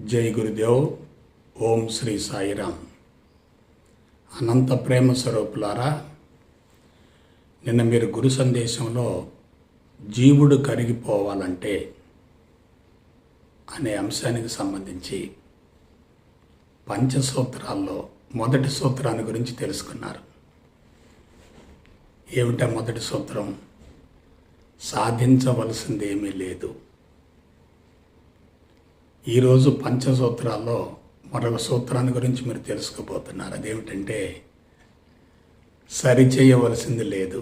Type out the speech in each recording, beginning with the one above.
జై గురుదేవ్. ఓం శ్రీ సాయిరామ్. అనంత ప్రేమ స్వరూపులారా, నిన్న మీరు గురు సందేశంలో జీవుడు కరిగిపోవాలంటే అనే అంశానికి సంబంధించి పంచసూత్రాల్లో మొదటి సూత్రాన్ని గురించి తెలుసుకున్నారు. ఏమిటా మొదటి సూత్రం? సాధించవలసింది ఏమీ లేదు. ఈరోజు పంచసూత్రాల్లో మరొక సూత్రాన్ని గురించి మీరు తెలుసుకోబోతున్నారు. అదేమిటంటే సరిచేయవలసింది లేదు.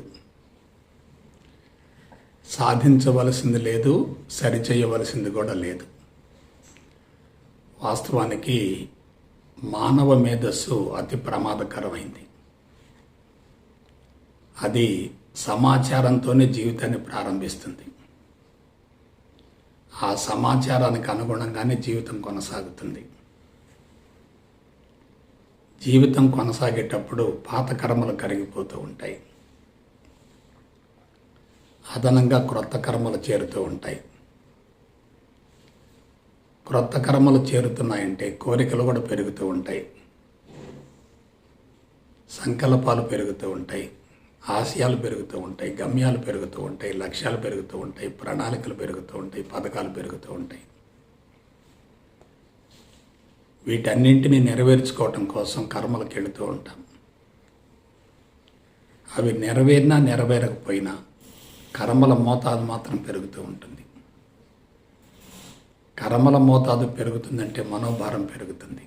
సాధించవలసింది లేదు, సరిచేయవలసింది కూడా లేదు. వాస్తవానికి మానవ మేధస్సు అతి ప్రమాదకరమైంది. అది సమాచారంతోనే జీవితాన్ని ప్రారంభిస్తుంది. ఆ సమాచారానికి అనుగుణంగానే జీవితం కొనసాగుతుంది. జీవితం కొనసాగేటప్పుడు పాత కర్మలు కరిగిపోతూ ఉంటాయి, అదనంగా క్రొత్త కర్మలు చేరుతూ ఉంటాయి. క్రొత్త కర్మలు చేరుతున్నాయంటే కోరికలు కూడా పెరుగుతూ ఉంటాయి, సంకల్పాలు పెరుగుతూ ఉంటాయి, ఆశయాలు పెరుగుతూ ఉంటాయి, గమ్యాలు పెరుగుతూ ఉంటాయి, లక్ష్యాలు పెరుగుతూ ఉంటాయి, ప్రణాళికలు పెరుగుతూ ఉంటాయి, పథకాలు పెరుగుతూ ఉంటాయి. వీటన్నింటినీ నెరవేర్చుకోవటం కోసం కర్మలకు వెళుతూ ఉంటాం. అవి నెరవేరినా నెరవేరకపోయినా కర్మల మోతాదు మాత్రం పెరుగుతూ ఉంటుంది. కర్మల మోతాదు పెరుగుతుందంటే మనోభారం పెరుగుతుంది.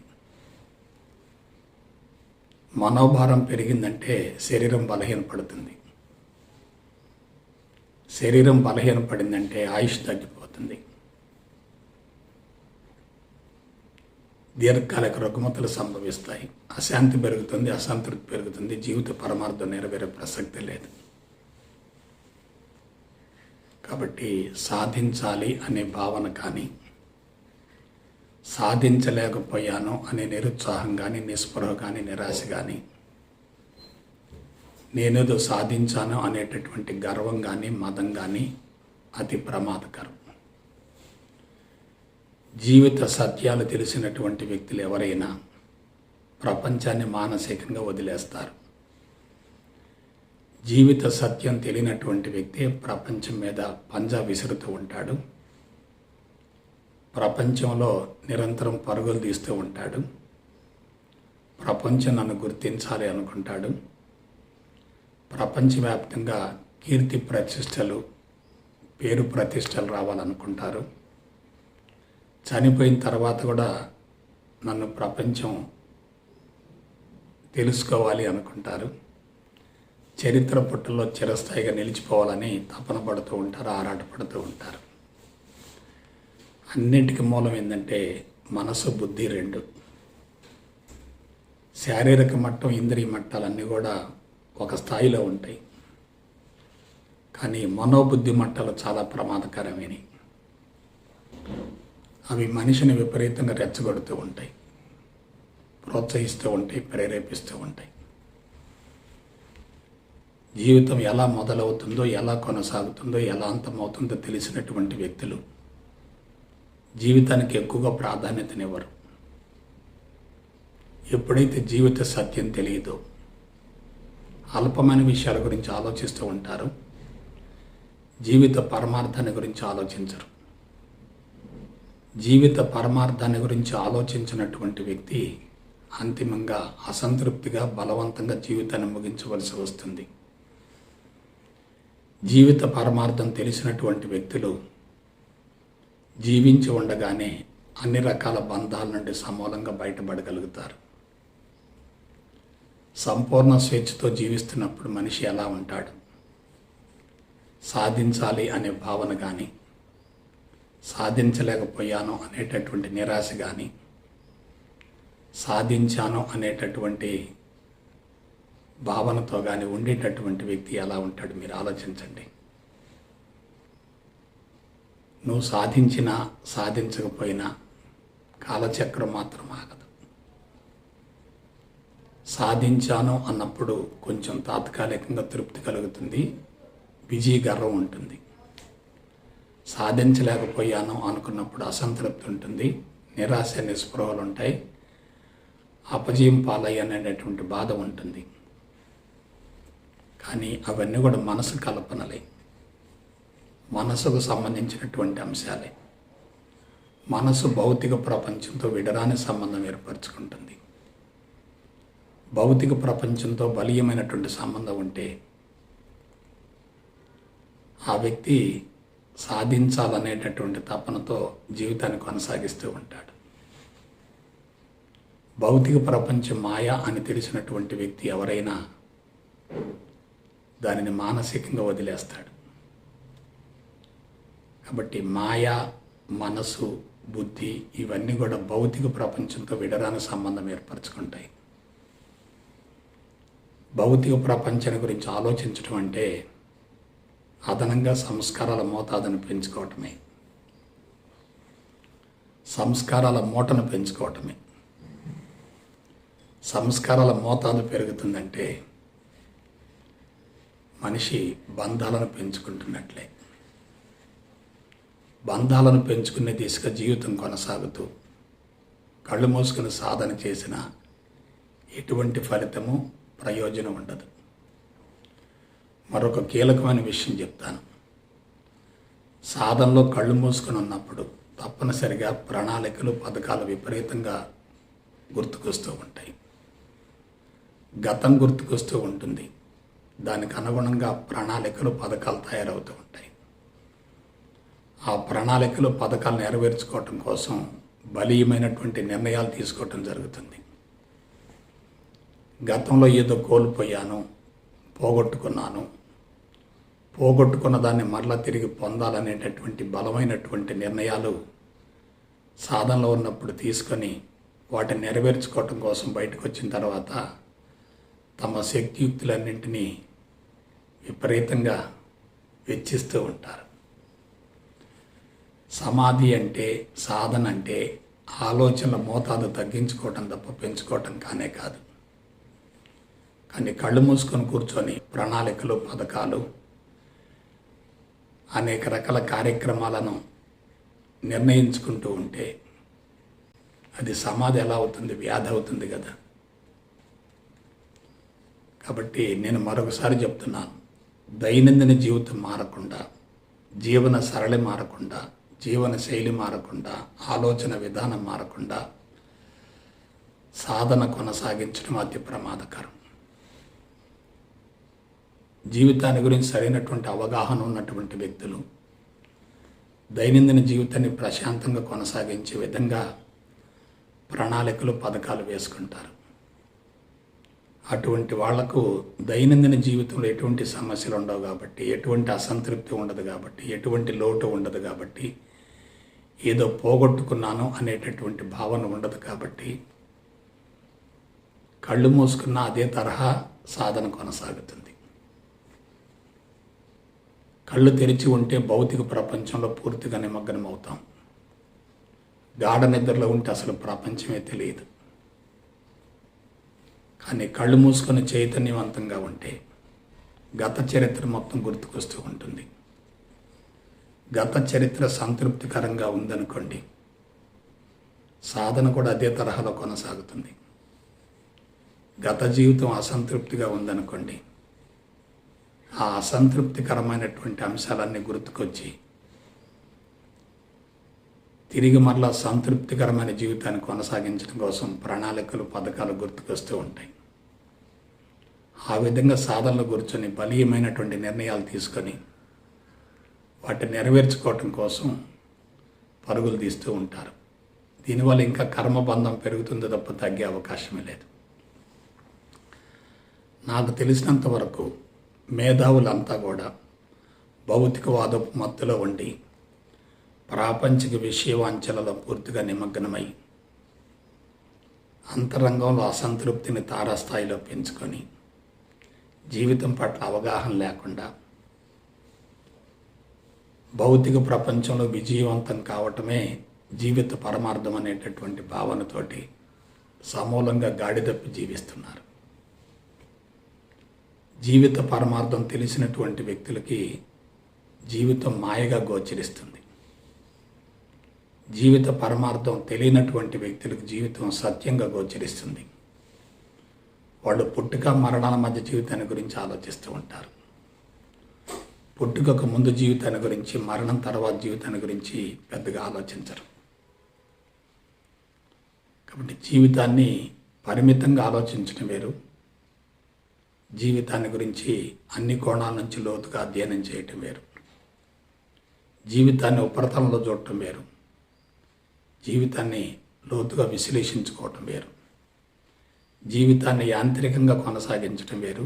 మనోభారం పెరిగిందంటే శరీరం బలహీనపడుతుంది. శరీరం బలహీనపడిందంటే ఆయుష్ తగ్గిపోతుంది. దీర్ఘకాలిక రుగ్మతలు సంభవిస్తాయి. అశాంతి పెరుగుతుంది, అసంతృప్తి పెరుగుతుంది. జీవిత పరమార్థం నెరవేరే ప్రసక్తి లేదు. కాబట్టి సాధించాలి అనే భావన కానీ, సాధించలేకపోయాను అనే నిరుత్సాహం కానీ, నిస్పృహ కానీ, నిరాశ కానీ, నేనేదో సాధించాను అనేటటువంటి గర్వం కానీ, మదం కానీ అతి ప్రమాదకరం. జీవిత సత్యాలు తెలిసినటువంటి వ్యక్తులు ఎవరైనా ప్రపంచాన్ని మానసికంగా వదిలేస్తారు. జీవిత సత్యం తెలియనటువంటి వ్యక్తి ప్రపంచం మీద పంజా విసురుతూ ఉంటాడు. ప్రపంచంలో నిరంతరం పరుగులు తీస్తూ ఉంటాడు. ప్రపంచం నన్ను గుర్తించాలి అనుకుంటాడు. ప్రపంచవ్యాప్తంగా కీర్తి ప్రతిష్టలు, పేరు ప్రతిష్టలు రావాలనుకుంటారు. చనిపోయిన తర్వాత కూడా నన్ను ప్రపంచం తెలుసుకోవాలి అనుకుంటారు. చరిత్ర పుటల్లో చిరస్థాయిగా నిలిచిపోవాలని తపన పడుతూ ఉంటారు, ఆరాటపడుతూ ఉంటారు. అన్నింటికి మూలం ఏంటంటే మనసు, బుద్ధి రెండు. శారీరక మట్టం, ఇంద్రియ మట్టాలన్నీ కూడా ఒక స్థాయిలో ఉంటాయి. కానీ మనోబుద్ధి మట్టాలు చాలా ప్రమాదకరమైనవి. అవి మనిషిని విపరీతంగా రెచ్చగొడుతూ ఉంటాయి, ప్రోత్సహిస్తూ ఉంటాయి, ప్రేరేపిస్తూ ఉంటాయి. జీవితం ఎలా మొదలవుతుందో, ఎలా కొనసాగుతుందో, ఎలా అంతమవుతుందో తెలిసినటువంటి వ్యక్తులు జీవితానికి ఎక్కువగా ప్రాధాన్యతనివ్వరు. ఎప్పుడైతే జీవిత సత్యం తెలియదో అల్పమైన విషయాల గురించి ఆలోచిస్తూ ఉంటారు. జీవిత పరమార్థాన్ని గురించి ఆలోచించరు. జీవిత పరమార్థాన్ని గురించి ఆలోచించినటువంటి వ్యక్తి అంతిమంగా అసంతృప్తిగా, బలవంతంగా జీవితాన్ని ముగించవలసి వస్తుంది. జీవిత పరమార్థం తెలిసినటువంటి వ్యక్తులు జీవించి ఉండగానే అన్ని రకాల బంధాల నుండి సమూలంగా బయటపడగలుగుతారు. సంపూర్ణ స్వేచ్ఛతో జీవిస్తున్నప్పుడు మనిషి ఎలా ఉంటాడు? సాధించాలి అనే భావన కానీ, సాధించలేకపోయాను అనేటటువంటి నిరాశ కానీ, సాధించాను అనేటటువంటి భావనతో కానీ ఉండేటటువంటి వ్యక్తి ఎలా ఉంటాడు మీరు ఆలోచించండి. నువ్వు సాధించినా సాధించకపోయినా కాలచక్రం మాత్రం ఆగదు. సాధించాను అన్నప్పుడు కొంచెం తాత్కాలికంగా తృప్తి కలుగుతుంది, విజయ గర్వం ఉంటుంది. సాధించలేకపోయాను అనుకున్నప్పుడు అసంతృప్తి ఉంటుంది, నిరాశ నిస్పృహలు ఉంటాయి, అపజయం పాలయ్యనేటువంటి బాధ ఉంటుంది. కానీ అవన్నీ కూడా మనసు కల్పనలే, మనసుకు సంబంధించినటువంటి అంశాలే. మనసు భౌతిక ప్రపంచంతో విడరాని సంబంధం ఏర్పరచుకుంటుంది. భౌతిక ప్రపంచంతో బలీయమైనటువంటి సంబంధం ఉంటే ఆ వ్యక్తి సాధించాలనేటటువంటి తపనతో జీవితాన్ని కొనసాగిస్తూ ఉంటాడు. భౌతిక ప్రపంచం మాయ అని తెలిసినటువంటి వ్యక్తి ఎవరైనా దానిని మానసికంగా వదిలేస్తాడు. కాబట్టి మాయ, మనసు, బుద్ధి ఇవన్నీ కూడా భౌతిక ప్రపంచంతో విడరాని సంబంధం ఏర్పరచుకుంటాయి. భౌతిక ప్రపంచాన్ని గురించి ఆలోచించడం అంటే అదనంగా సంస్కారాల మోతాదును పెంచుకోవటమే, సంస్కారాల మూటను పెంచుకోవటమే. సంస్కారాల మోతాదు పెరుగుతుందంటే మనిషి బంధాలను పెంచుకుంటున్నట్లే. బంధాలను పెంచుకునే దిశగా జీవితం కొనసాగుతూ కళ్ళు మూసుకుని సాధన చేసిన ఎటువంటి ఫలితము, ప్రయోజనం ఉండదు. మరొక కీలకమైన విషయం చెప్తాను. సాధనలో కళ్ళు మూసుకొని ఉన్నప్పుడు తప్పనిసరిగా ప్రణాళికలు, పథకాలు విపరీతంగా గుర్తుకొస్తూ ఉంటాయి. గతం గుర్తుకొస్తూ ఉంటుంది. దానికి అనుగుణంగా ప్రణాళికలు, పథకాలు తయారవుతూ ఉంటాయి. ఆ ప్రణాళికలు, పథకాలు నెరవేర్చుకోవటం కోసం బలీయమైనటువంటి నిర్ణయాలు తీసుకోవటం జరుగుతుంది. గతంలో ఏదో కోల్పోయాను, పోగొట్టుకున్న దాన్ని మరలా తిరిగి పొందాలనేటటువంటి బలమైనటువంటి నిర్ణయాలు సాధనలో ఉన్నప్పుడు తీసుకొని వాటిని నెరవేర్చుకోవటం కోసం బయటకు వచ్చిన తర్వాత తమ శక్తియుక్తులన్నింటినీ విపరీతంగా వెచ్చిస్తూ ఉంటారు. సమాధి అంటే, సాధన అంటే ఆలోచనల మోతాదు తగ్గించుకోవటం తప్ప పెంచుకోవటం కానే కాదు. కానీ కళ్ళు మూసుకొని కూర్చొని ప్రణాళికలు, పథకాలు, అనేక రకాల కార్యక్రమాలను నిర్ణయించుకుంటూ ఉంటే అది సమాధి ఎలా అవుతుంది? వ్యాధి అవుతుంది కదా. కాబట్టి నేను మరొకసారి చెప్తున్నాను, దైనందిన జీవితం మారకుండా, జీవన సరళి మారకుండా, జీవన శైలి మారకుండా, ఆలోచన విధానం మారకుండా సాధన కొనసాగించడం అతి ప్రమాదకరం. జీవితాన్ని గురించి సరైనటువంటి అవగాహన ఉన్నటువంటి వ్యక్తులు దైనందిన జీవితాన్ని ప్రశాంతంగా కొనసాగించే విధంగా ప్రణాళికలు, పథకాలు వేసుకుంటారు. అటువంటి వాళ్లకు దైనందిన జీవితంలో ఎటువంటి సమస్యలు ఉండవు కాబట్టి, ఎటువంటి అసంతృప్తి ఉండదు కాబట్టి, ఎటువంటి లోటు ఉండదు కాబట్టి, ఏదో పోగొట్టుకున్నాను అనేటటువంటి భావన ఉండదు కాబట్టి కళ్ళు మూసుకున్న అదే తరహా సాధన కొనసాగుతుంది. కళ్ళు తెరిచి ఉంటే భౌతిక ప్రపంచంలో పూర్తిగా నిమగ్నం అవుతాం. గాఢ నిద్రలో ఉంటే అసలు ప్రపంచమే తెలియదు. కానీ కళ్ళు మూసుకొని చైతన్యవంతంగా ఉంటే గత చరిత్ర మొత్తం గుర్తుకొస్తూ ఉంటుంది. గత చరిత్ర సంతృప్తికరంగా ఉందనుకోండి, సాధన కూడా అదే తరహాలో కొనసాగుతుంది. గత జీవితం అసంతృప్తిగా ఉందనుకోండి, ఆ అసంతృప్తికరమైనటువంటి అంశాలన్నీ గుర్తుకొచ్చి తిరిగి మరలా సంతృప్తికరమైన జీవితాన్ని కొనసాగించడం కోసం ప్రణాళికలు, పథకాలు గుర్తుకొస్తూ ఉంటాయి. ఆ విధంగా సాధనలో కూర్చొని బలీయమైనటువంటి నిర్ణయాలు తీసుకొని వాటిని నెరవేర్చుకోవటం కోసం పరుగులు తీస్తూ ఉంటారు. దీనివల్ల ఇంకా కర్మబంధం పెరుగుతుందో తప్ప తగ్గే అవకాశమే లేదు. నాకు తెలిసినంత వరకు మేధావులంతా కూడా భౌతికవాదపు మత్తులో ఉండి ప్రాపంచిక విషయవాంఛలలో పూర్తిగా నిమగ్నమై అంతరంగంలో అసంతృప్తిని తారాస్థాయిలో పెంచుకొని జీవితం పట్ల అవగాహన లేకుండా భౌతిక ప్రపంచంలో విజయవంతం కావటమే జీవిత పరమార్థం అనేటటువంటి భావనతోటి సమూలంగా గాడి తప్పి జీవిస్తున్నారు. జీవిత పరమార్థం తెలిసినటువంటి వ్యక్తులకి జీవితం మాయగా గోచరిస్తుంది. జీవిత పరమార్థం తెలియనటువంటి వ్యక్తులకు జీవితం సత్యంగా గోచరిస్తుంది. వాళ్ళు పుట్టుక మరణాల మధ్య జీవితాన్ని గురించి ఆలోచిస్తూ ఉంటారు. పుట్టుకకు ముందు జీవితాన్ని గురించి, మరణం తర్వాత జీవితాన్ని గురించి పెద్దగా ఆలోచించరు. కాబట్టి జీవితాన్ని పరిమితంగా ఆలోచించడం వేరు, జీవితాన్ని గురించి అన్ని కోణాల నుంచి లోతుగా అధ్యయనం చేయటం వేరు. జీవితాన్ని ఉపరితలంలో చూడటం వేరు, జీవితాన్ని లోతుగా విశ్లేషించుకోవటం వేరు. జీవితాన్ని యాంత్రికంగా కొనసాగించటం వేరు,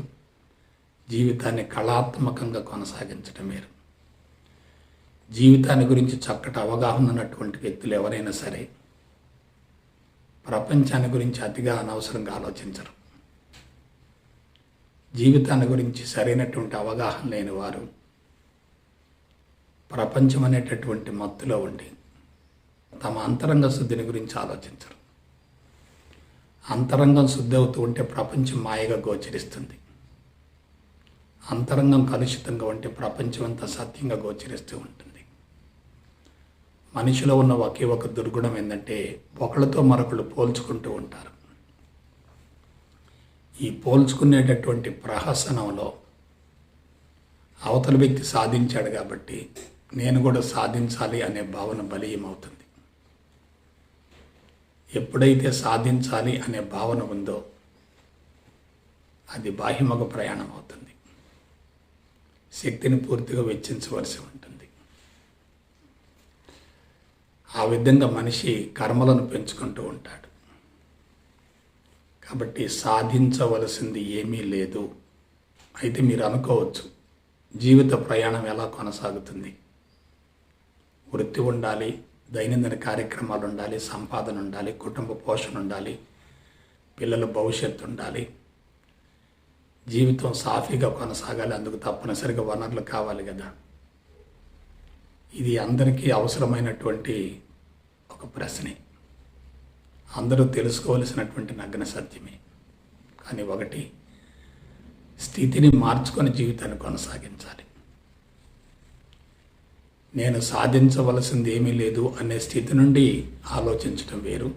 జీవితాన్ని కళాత్మకంగా కొనసాగించటం వేరు. జీవితాన్ని గురించి చక్కటి అవగాహన ఉన్నటువంటి వ్యక్తులు ఎవరైనా సరే ప్రపంచాన్ని గురించి అతిగా అనవసరంగా ఆలోచించరు. జీవితాన్ని గురించి సరైనటువంటి అవగాహన లేని వారు ప్రపంచం అనేటటువంటి మత్తులో ఉండి తమ అంతరంగ శుద్ధిని గురించి ఆలోచించరు. అంతరంగం శుద్ధి అవుతూ ఉంటే ప్రపంచం మాయగా గోచరిస్తుంది. అంతరంగం కలుషితంగా ఉంటే ప్రపంచం అంతా సత్యంగా గోచరిస్తూ ఉంటుంది. మనిషిలో ఉన్న ఒకే ఒక దుర్గుణం ఏంటంటే ఒకళ్ళతో మరొకళ్ళు పోల్చుకుంటూ ఉంటారు. ఈ పోల్చుకునేటటువంటి ప్రహసనంలో అవతల వ్యక్తి సాధించాడు కాబట్టి నేను కూడా సాధించాలి అనే భావన బలీయమవుతుంది. ఎప్పుడైతే సాధించాలి అనే భావన ఉందో అది బాహ్యముఖ ప్రయాణం అవుతుంది. శక్తిని పూర్తిగా వెచ్చించవలసి ఉంటుంది. ఆ విధంగా మనిషి కర్మలను పెంచుకుంటూ ఉంటాడు. కాబట్టి సాధించవలసింది ఏమీ లేదు. అయితే మీరు అనుకోవచ్చు, జీవిత ప్రయాణం ఎలా కొనసాగుతుంది? వృత్తి ఉండాలి, దైనందిన కార్యక్రమాలు ఉండాలి, సంపాదన ఉండాలి, కుటుంబ పోషణ ఉండాలి, పిల్లల భవిష్యత్తు ఉండాలి, జీవితం సాఫీగా కొనసాగాలి, అందుకు తప్పనిసరిగా వనరులు కావాలి కదా. ఇది అందరికీ అవసరమైనటువంటి ఒక ప్రశ్నే, అందరూ తెలుసుకోవలసినటువంటి నగ్న సత్యమే. కానీ ఒకటి, స్థితిని మార్చుకొని జీవితాన్ని కొనసాగించాలి. నేను సాధించవలసింది ఏమీ లేదు అనే స్థితి నుండి ఆలోచించడం వేరు,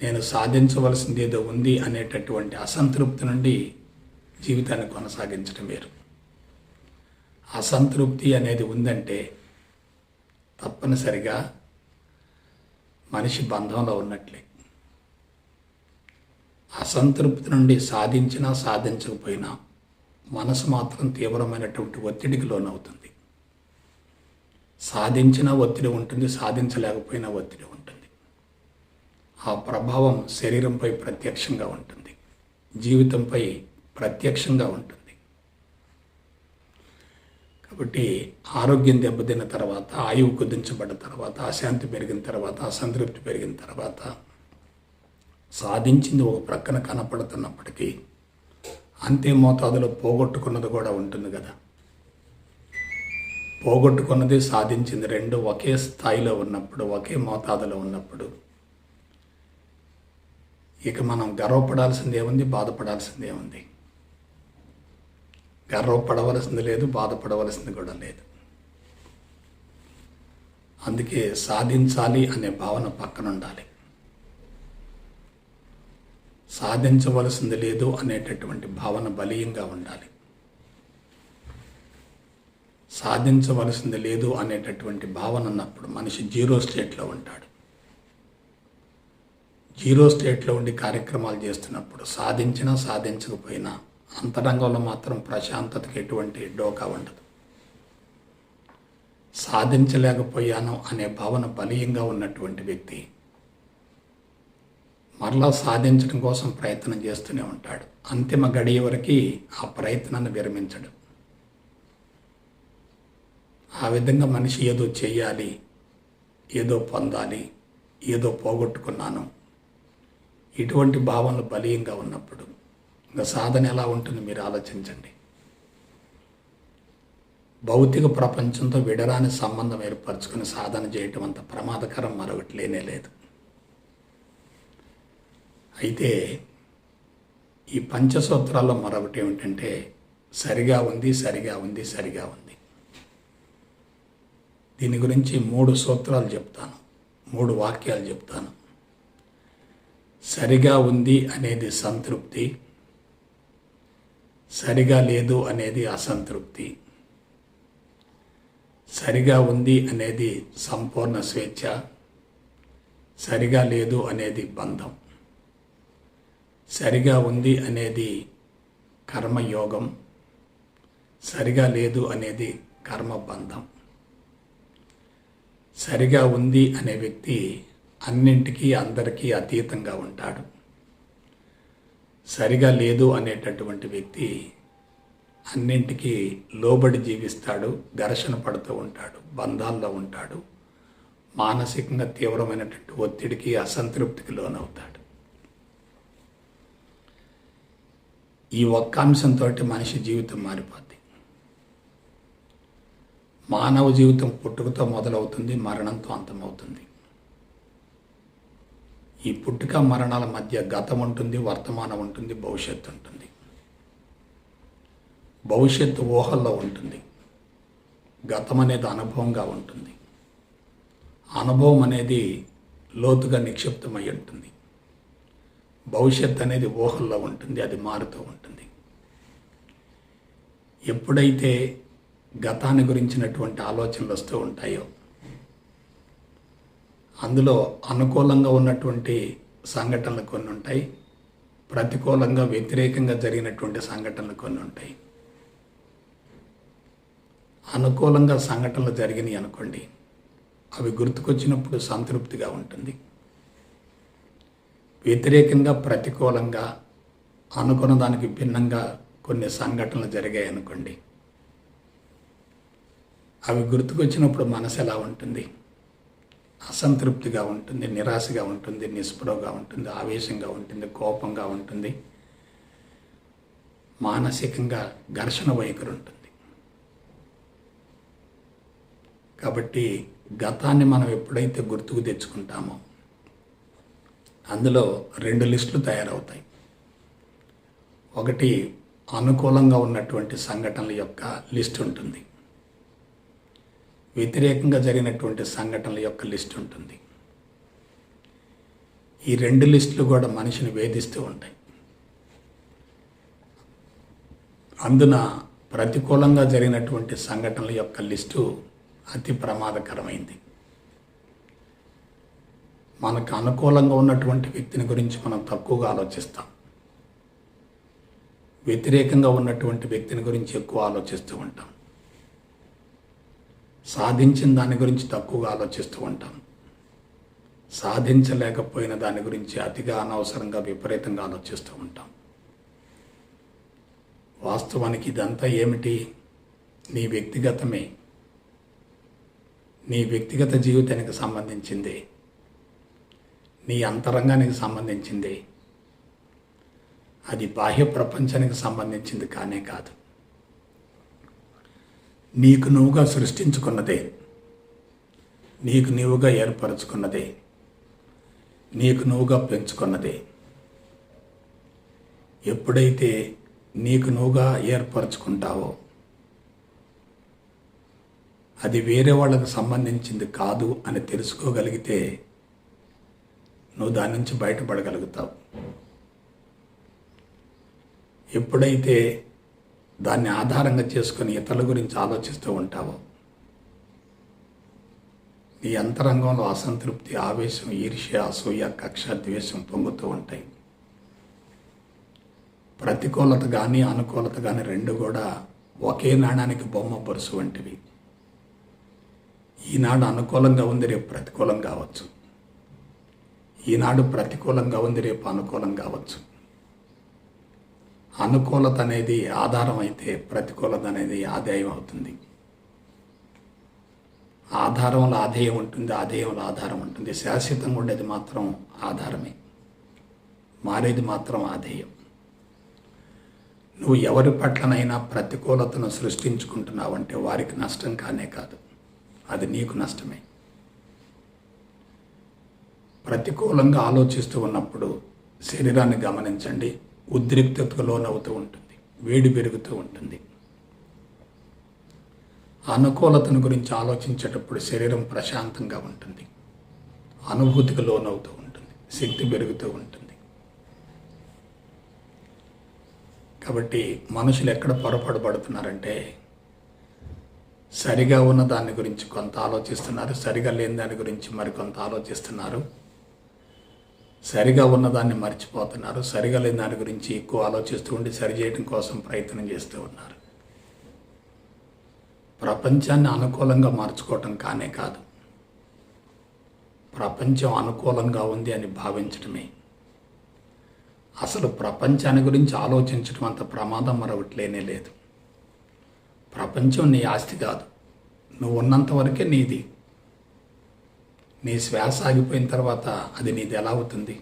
నేను సాధించవలసింది ఏదో ఉంది అనేటటువంటి అసంతృప్తి నుండి జీవితాన్ని కొనసాగించడం వేరు. అసంతృప్తి అనేది ఉందంటే తప్పనిసరిగా మనిషి బంధంలో ఉన్నట్లే. అసంతృప్తి నుండి సాధించినా సాధించకపోయినా మనసు మాత్రం తీవ్రమైనటువంటి ఒత్తిడికి లోనవుతుంది. సాధించినా ఒత్తిడి ఉంటుంది, సాధించలేకపోయినా ఒత్తిడి ఉంటుంది. ఆ ప్రభావం శరీరంపై ప్రత్యక్షంగా ఉంటుంది, జీవితంపై ప్రత్యక్షంగా ఉంటుంది. కాబట్టి ఆరోగ్యం దెబ్బతిన్న తర్వాత, ఆయువు కుదించబడ్డ తర్వాత, అశాంతి పెరిగిన తర్వాత, అసంతృప్తి పెరిగిన తర్వాత సాధించింది ఒక ప్రక్కన కనపడుతున్నప్పటికీ అంతే మోతాదులో పోగొట్టుకున్నది కూడా ఉంటుంది కదా. పోగొట్టుకున్నది, సాధించింది రెండు ఒకే స్థాయిలో ఉన్నప్పుడు, ఒకే మోతాదులో ఉన్నప్పుడు ఇక మనం గర్వపడాల్సింది ఏముంది, బాధపడాల్సింది ఏముంది? గర్వపడవలసింది లేదు, బాధపడవలసింది కూడా లేదు. అందుకే సాధించాలి అనే భావన పక్కన ఉండాలి. సాధించవలసింది లేదు అనేటటువంటి భావన బలీయంగా ఉండాలి. సాధించవలసింది లేదు అనేటటువంటి భావన ఉన్నప్పుడు మనిషి జీరో స్టేట్లో ఉంటాడు. జీరో స్టేట్లో ఉండి కార్యక్రమాలు చేస్తున్నప్పుడు సాధించినా సాధించకపోయినా అంతరంగంలో మాత్రం ప్రశాంతతకి ఎటువంటి డోకా ఉండదు. సాధించలేకపోయాను అనే భావన బలీయంగా ఉన్నటువంటి వ్యక్తి మరలా సాధించడం కోసం ప్రయత్నం చేస్తూనే ఉంటాడు. అంతిమ గడియ వరకు ఆ ప్రయత్నాన్ని విరమించడు. ఆ విధంగా మనిషి ఏదో చెయ్యాలి, ఏదో పొందాలి, ఏదో పోగొట్టుకున్నాను, ఇటువంటి భావనలు బలీయంగా ఉన్నప్పుడు ఇంకా సాధన ఎలా ఉంటుంది మీరు ఆలోచించండి. భౌతిక ప్రపంచంతో విడరాని సంబంధం ఏర్పరచుకుని సాధన చేయటం అంత ప్రమాదకరం మరొకటి లేనే లేదు. అయితే ఈ పంచసూత్రాల్లో మరొకటి ఏమిటంటే సరిగా ఉంది, సరిగా ఉంది, సరిగా ఉంది. దీని గురించి 3 సూత్రాలు చెప్తాను, 3 వాక్యాలు చెప్తాను. సరిగా ఉంది అనేది సంతృప్తి, సరిగా లేదు అనేది అసంతృప్తి, సరిగా ఉంది అనేది సంపూర్ణ స్వేచ్ఛ, సరిగా లేదు అనేది బంధం. సరిగా ఉంది అనేది కర్మయోగం, సరిగా లేదు అనేది కర్మబంధం. సరిగా ఉంది అనే వ్యక్తి అన్నింటికీ అందరికీ అతీతంగా ఉంటాడు. సరిగా లేదు అనేటటువంటి వ్యక్తి అన్నింటికీ లోబడి జీవిస్తాడు, ఘర్షణ పడుతూ ఉంటాడు, బంధాల్లో ఉంటాడు, మానసికంగా తీవ్రమైనటువంటి ఒత్తిడికి అసంతృప్తికి లోనవుతాడు. ఈ ఒక్క అంశంతో మనిషి జీవితం మారిపోద్ది. మానవ జీవితం పుట్టుకతో మొదలవుతుంది, మరణంతో అంతమవుతుంది. ఈ పుట్టుక మరణాల మధ్య గతం ఉంటుంది, వర్తమానం ఉంటుంది, భవిష్యత్తు ఉంటుంది. భవిష్యత్తు ఊహల్లో ఉంటుంది, గతం అనేది అనుభవంగా ఉంటుంది, అనుభవం అనేది లోతుగా నిక్షిప్తమై ఉంటుంది. భవిష్యత్తు అనేది ఊహల్లో ఉంటుంది, అది మారుతూ ఉంటుంది. ఎప్పుడైతే గతాన్ని గురించినటువంటి ఆలోచనలు వస్తూ ఉంటాయో, అందులో అనుకూలంగా ఉన్నటువంటి సంఘటనలు కొన్ని ఉంటాయి, ప్రతికూలంగా వ్యతిరేకంగా జరిగినటువంటి సంఘటనలు కొన్ని ఉంటాయి. అనుకూలంగా సంఘటనలు జరిగినాయి అనుకోండి, అవి గుర్తుకొచ్చినప్పుడు సంతృప్తిగా ఉంటుంది. వ్యతిరేకంగా ప్రతికూలంగా అనుకున్న దానికి భిన్నంగా కొన్ని సంఘటనలు జరిగాయి అనుకోండి, అవి గుర్తుకొచ్చినప్పుడు మనసు ఎలా ఉంటుంది? అసంతృప్తిగా ఉంటుంది, నిరాశగా ఉంటుంది, నిస్పృహగా ఉంటుంది, ఆవేశంగా ఉంటుంది, కోపంగా ఉంటుంది, మానసికంగా ఘర్షణ వైఖరి ఉంటుంది. కాబట్టి గతాన్ని మనం ఎప్పుడైతే గుర్తుకు తెచ్చుకుంటామో అందులో 2 లిస్టులు తయారవుతాయి. ఒకటి అనుకూలంగా ఉన్నటువంటి సంఘటనల యొక్క లిస్ట్ ఉంటుంది, వ్యతిరేకంగా జరిగినటువంటి సంఘటనల యొక్క లిస్ట్ ఉంటుంది. ఈ 2 లిస్టులు కూడా మనిషిని వేధిస్తూ ఉంటాయి. అందున ప్రతికూలంగా జరిగినటువంటి సంఘటనల యొక్క లిస్టు అతి ప్రమాదకరమైంది. మనకు అనుకూలంగా ఉన్నటువంటి వ్యక్తిని గురించి మనం తక్కువగా ఆలోచిస్తాం, వ్యతిరేకంగా ఉన్నటువంటి వ్యక్తిని గురించి ఎక్కువ ఆలోచిస్తూ ఉంటాం, సాధించిన దాని గురించి తక్కువగా ఆలోచిస్తూ ఉంటాం, సాధించలేకపోయిన దాని గురించి అతిగా అనవసరంగా విపరీతంగా ఆలోచిస్తూ ఉంటాం. వాస్తవానికి ఇదంతా ఏమిటి? నీ వ్యక్తిగతమే, నీ వ్యక్తిగత జీవితానికి సంబంధించింది, నీ అంతరంగానికి సంబంధించింది. అది బాహ్య ప్రపంచానికి సంబంధించింది కానే కాదు. నీకు నువ్వుగా సృష్టించుకున్నదే, నీకు నువ్వుగా ఏర్పరచుకున్నదే, నీకు నువ్వుగా పెంచుకున్నదే. ఎప్పుడైతే నీకు నువ్వుగా ఏర్పరచుకుంటావో అది వేరే వాళ్ళకు సంబంధించింది కాదు అని తెలుసుకోగలిగితే నువ్వు దాని నుంచి బయటపడగలుగుతావు. ఎప్పుడైతే దాన్ని ఆధారంగా చేసుకొని ఇతరుల గురించి ఆలోచిస్తూ ఉంటావో నీ అంతరంగంలో అసంతృప్తి, ఆవేశం, ఈర్ష్య, అసూయ, కక్ష, ద్వేషం పొంగుతూ ఉంటాయి. ప్రతికూలత కానీ అనుకూలత కానీ 2 కూడా ఒకే నాణానికి బొమ్మ బొరుసు వంటివి. ఈనాడు అనుకూలంగా ఉంది, రేపు ప్రతికూలం కావచ్చు. ఈనాడు ప్రతికూలంగా ఉంది, రేపు అనుకూలం కావచ్చు. అనుకూలత అనేది ఆధారం అయితే ప్రతికూలత అనేది ఆదాయం అవుతుంది. ఆధారంలో ఆధేయం ఉంటుంది, ఆధేయంలో ఆధారం ఉంటుంది. శాశ్వతంగా ఉండేది మాత్రం ఆధారమే, మారేది మాత్రం ఆధేయం. నువ్వు ఎవరి పట్లనైనా ప్రతికూలతను సృష్టించుకుంటున్నావంటే వారికి నష్టం కానే కాదు, అది నీకు నష్టమే. ప్రతికూలంగా ఆలోచిస్తూ ఉన్నప్పుడు శరీరాన్ని గమనించండి, ఉద్రిక్తతకు లోనవుతూ ఉంటుంది, వేడి పెరుగుతూ ఉంటుంది. అనుకూలతను గురించి ఆలోచించేటప్పుడు శరీరం ప్రశాంతంగా ఉంటుంది, అనుభూతికి లోనవుతూ ఉంటుంది, శక్తి పెరుగుతూ ఉంటుంది. కాబట్టి మనుషులు ఎక్కడ పొరపాటు పడుతున్నారంటే, సరిగా ఉన్న దాని గురించి కొంత ఆలోచిస్తున్నారు, సరిగా లేని దాని గురించి మరికొంత ఆలోచిస్తున్నారు, సరిగా ఉన్నదాన్ని మర్చిపోతున్నారు, సరిగా లేని దాని గురించి ఎక్కువ ఆలోచిస్తూ ఉండి సరిచేయడం కోసం ప్రయత్నం చేస్తూ ఉన్నారు. ప్రపంచాన్ని అనుకూలంగా మార్చుకోవటం కానే కాదు, ప్రపంచం అనుకూలంగా ఉంది అని భావించటమే. అసలు ప్రపంచాన్ని గురించి ఆలోచించడం అంత ప్రమాదం మరొకటి లేనే లేదు. ప్రపంచం నీ ఆస్తి కాదు, నువ్వు ఉన్నంత వరకే నీది. నీ శ్వాస ఆగిపోయిన తర్వాత అది నీది ఎలా అవుతుంది?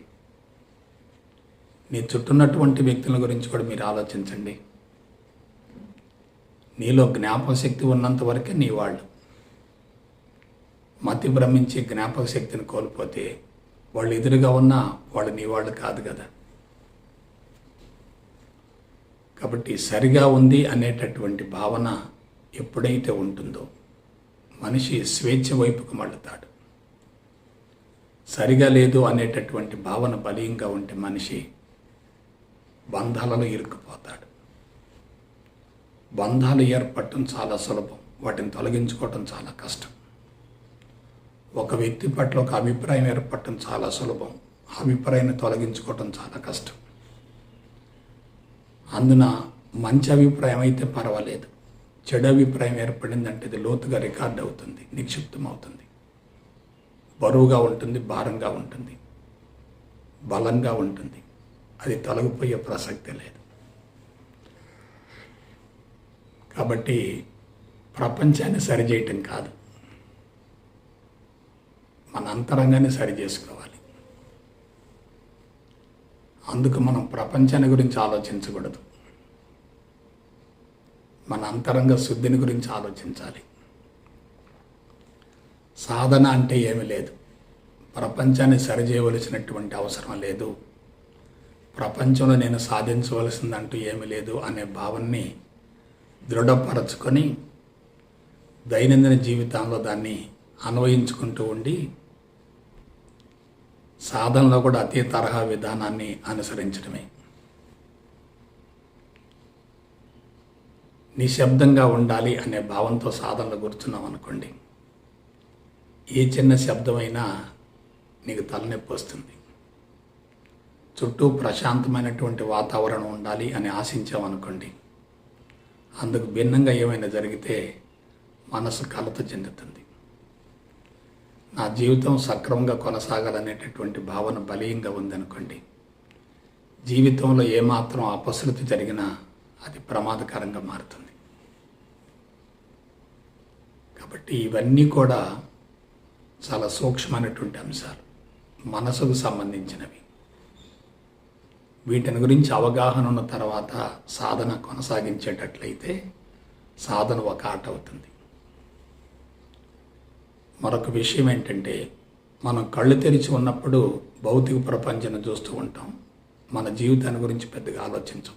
నీ చుట్టూన్నటువంటి వ్యక్తుల గురించి కూడా మీరు ఆలోచించండి. నీలో జ్ఞాపక శక్తి ఉన్నంత వరకే నీ వాళ్ళు. మతి భ్రమించి జ్ఞాపక శక్తిని కోల్పోతే వాళ్ళు ఎదురుగా ఉన్నా వాళ్ళు నీ వాళ్ళు కాదు కదా. కాబట్టి సరిగా ఉంది అనేటటువంటి భావన ఎప్పుడైతే ఉంటుందో మనిషి స్వేచ్ఛ వైపుకు మళ్ళుతాడు. సరిగా లేదు అనేటటువంటి భావన బలీయంగా ఉంటే మనిషి బంధాలలో ఇరుక్కుపోతాడు. బంధాలు ఏర్పడటం చాలా సులభం, వాటిని తొలగించుకోవటం చాలా కష్టం. ఒక వ్యక్తి పట్ల ఒక అభిప్రాయం ఏర్పడటం చాలా సులభం, అభిప్రాయాన్ని తొలగించుకోవటం చాలా కష్టం. అందున మంచి అభిప్రాయం అయితే పర్వాలేదు, చెడు అభిప్రాయం ఏర్పడిందంటే ఇది లోతుగా రికార్డ్ అవుతుంది, నిక్షిప్తం అవుతుంది, బరువుగా ఉంటుంది, భారంగా ఉంటుంది, బలంగా ఉంటుంది. అది తొలగిపోయే ప్రసక్తి లేదు. కాబట్టి ప్రపంచాన్ని సరిచేయటం కాదు, మన అంతరంగాన్ని సరి చేసుకోవాలి. అందుకు మనం ప్రపంచాన్ని గురించి ఆలోచించకూడదు, మన అంతరంగ శుద్ధిని గురించి ఆలోచించాలి. సాధన అంటే ఏమీ లేదు, ప్రపంచాన్ని సరిచేయవలసినటువంటి అవసరం లేదు, ప్రపంచంలో నేను సాధించవలసిందంటూ ఏమీ లేదు అనే భావనని దృఢపరచుకొని దైనందిన జీవితంలో దాన్ని అన్వయించుకుంటూ ఉండి సాధనలో కూడా అతి తరహా విధానాన్ని అనుసరించడమే. నిశ్శబ్దంగా ఉండాలి అనే భావంతో సాధనలో కూర్చున్నాం అనుకోండి, ఏ చిన్న శబ్దమైనా నీకు తలనొప్పి వస్తుంది. చుట్టూ ప్రశాంతమైనటువంటి వాతావరణం ఉండాలి అని ఆశించామనుకోండి, అందుకు భిన్నంగా ఏమైనా జరిగితే మనసు కలత చెందుతుంది. నా జీవితం సక్రమంగా కొనసాగాలనేటటువంటి భావన బలీయంగా ఉందనుకోండి, జీవితంలో ఏమాత్రం అపశృతి జరిగినా అది ప్రమాదకరంగా మారుతుంది. కాబట్టి ఇవన్నీ కూడా చాలా సూక్ష్మమైనటువంటి అంశాలు, మనసుకు సంబంధించినవి. వీటిని గురించి అవగాహన ఉన్న తర్వాత సాధన కొనసాగించేటట్లయితే సాధన ఒక ఆట అవుతుంది. మరొక విషయం ఏంటంటే, మనం కళ్ళు తెరిచి ఉన్నప్పుడు భౌతిక ప్రపంచాన్ని చూస్తూ ఉంటాం, మన జీవితాన్ని గురించి పెద్దగా ఆలోచించం.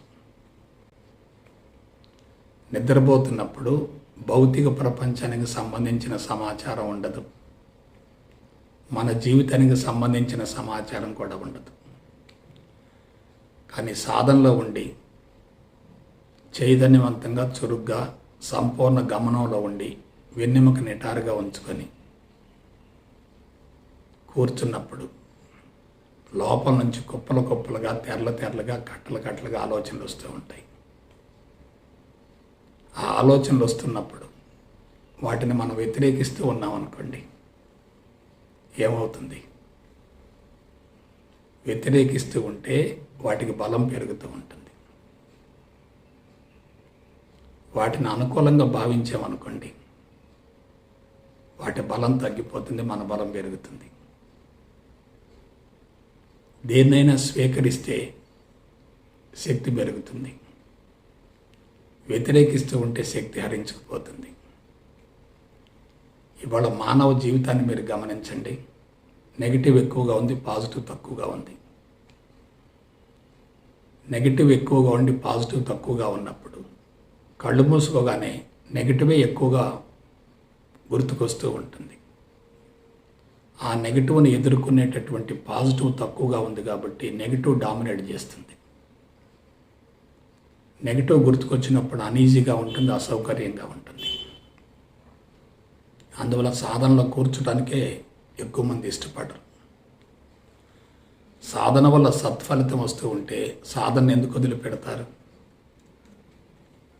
నిద్రపోతున్నప్పుడు భౌతిక ప్రపంచానికి సంబంధించిన సమాచారం ఉండదు, మన జీవితానికి సంబంధించిన సమాచారం కూడా ఉండదు. కానీ సాధనలో ఉండి చైతన్యవంతంగా, చురుగ్గా, సంపూర్ణ గమనంలో ఉండి వెన్నెముక నిటారుగా ఉంచుకొని కూర్చున్నప్పుడు లోపల నుంచి కుప్పలు కుప్పలుగా, తెరల తెరలుగా, కట్టలు కట్టలుగా ఆలోచనలు వస్తూ ఉంటాయి. ఆ ఆలోచనలు వస్తున్నప్పుడు వాటిని మనం వ్యతిరేకిస్తూ ఉన్నాం అనుకోండి, ఏమవుతుంది? వ్యతిరేకిస్తూ ఉంటే వాటికి బలం పెరుగుతూ ఉంటుంది. వాటిని అనుకూలంగా భావించామనుకోండి, వాటి బలం తగ్గిపోతుంది, మన బలం పెరుగుతుంది. దేన్నైనా స్వీకరిస్తే శక్తి పెరుగుతుంది, వ్యతిరేకిస్తూ ఉంటే శక్తి హరించుకుపోతుంది. ఇవాళ మానవ జీవితాన్ని మీరు గమనించండి, నెగిటివ్ ఎక్కువగా ఉంది, పాజిటివ్ తక్కువగా ఉంది. నెగిటివ్ ఎక్కువగా ఉండి పాజిటివ్ తక్కువగా ఉన్నప్పుడు కళ్ళు మూసుకోగానే నెగిటివే ఎక్కువగా గుర్తుకొస్తూ ఉంటుంది. ఆ నెగిటివ్ని ఎదుర్కొనేటటువంటి పాజిటివ్ తక్కువగా ఉంది కాబట్టి నెగిటివ్ డామినేట్ చేస్తుంది. నెగిటివ్ గుర్తుకొచ్చినప్పుడు అనీజీగా ఉంటుంది, అసౌకర్యంగా ఉంటుంది. అందువల్ల సాధనలో కూర్చోటానికే ఎక్కువ మంది ఇష్టపడరు. సాధన వల్ల సత్ఫలితం వస్తూ ఉంటే సాధన ఎందుకు వదిలిపెడతారు?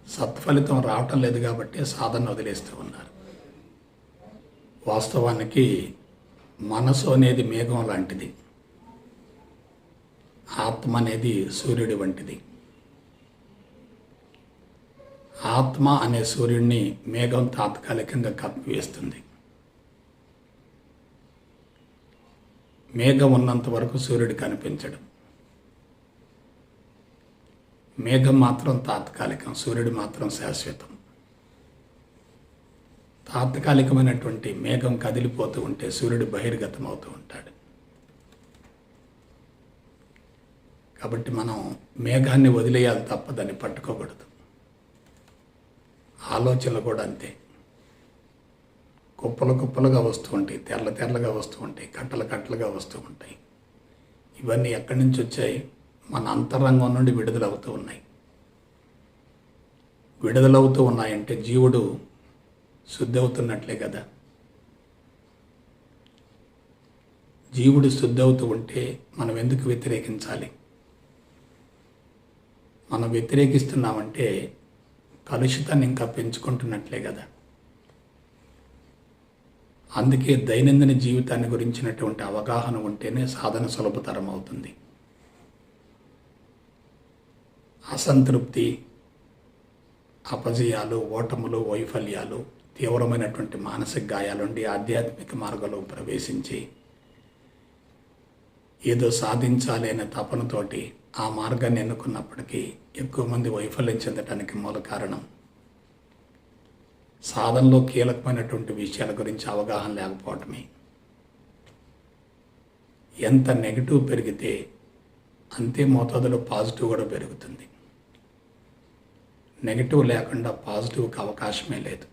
సత్ఫలితం రావటం లేదు కాబట్టి సాధన వదిలేస్తూ ఉన్నారు. వాస్తవానికి మనసు అనేది మేఘం లాంటిది, ఆత్మ అనేది సూర్యుడి వంటిది. ఆత్మ అనే సూర్యుడిని మేఘం తాత్కాలికంగా కప్పివేస్తుంది. మేఘం ఉన్నంత వరకు సూర్యుడు కనిపించడు. మేఘం మాత్రం తాత్కాలికం, సూర్యుడు మాత్రం శాశ్వతం. తాత్కాలికమైనటువంటి మేఘం కదిలిపోతూ ఉంటే సూర్యుడు బహిర్గతం అవుతూ ఉంటాడు. కాబట్టి మనం మేఘాన్ని వదిలేయాలి తప్ప దాన్ని పట్టుకోకూడదు. ఆలోచనలు కూడా అంతే. కుప్పలు కుప్పలుగా వస్తూ ఉంటాయి, తెల్ల తెల్లగా వస్తూ ఉంటాయి, కట్టలు కట్టలుగా వస్తూ ఉంటాయి. ఇవన్నీ ఎక్కడి నుంచి వచ్చాయి? మన అంతరంగం నుండి విడుదలవుతూ ఉన్నాయి. విడుదలవుతూ ఉన్నాయంటే జీవుడు శుద్ధి అవుతున్నట్లే కదా. జీవుడు శుద్ధి అవుతూ ఉంటే మనం ఎందుకు వ్యతిరేకించాలి? మనం వ్యతిరేకిస్తున్నామంటే కలుషితాన్ని ఇంకా పెంచుకుంటున్నట్లే కదా. అందుకే దైనందిన జీవితాన్ని గురించినటువంటి అవగాహన ఉంటేనే సాధన సులభతరం అవుతుంది. అసంతృప్తి, అపజయాలు, ఓటములు, వైఫల్యాలు, తీవ్రమైనటువంటి మానసిక గాయాల నుండి ఆధ్యాత్మిక మార్గంలో ప్రవేశించి ఏదో సాధించాలి అనే తపనతోటి ఆ మార్గాన్ని ఎన్నుకున్నప్పటికీ ఎక్కువ మంది వైఫల్యం చెందడానికి మూల కారణం సాధనలో కీలకమైనటువంటి విషయాల గురించి అవగాహన లేకపోవటమే. ఎంత నెగిటివ్ పెరిగితే అంతే మోతాదులో పాజిటివ్ కూడా పెరుగుతుంది. నెగిటివ్ లేకుండా పాజిటివ్కి అవకాశమే లేదు.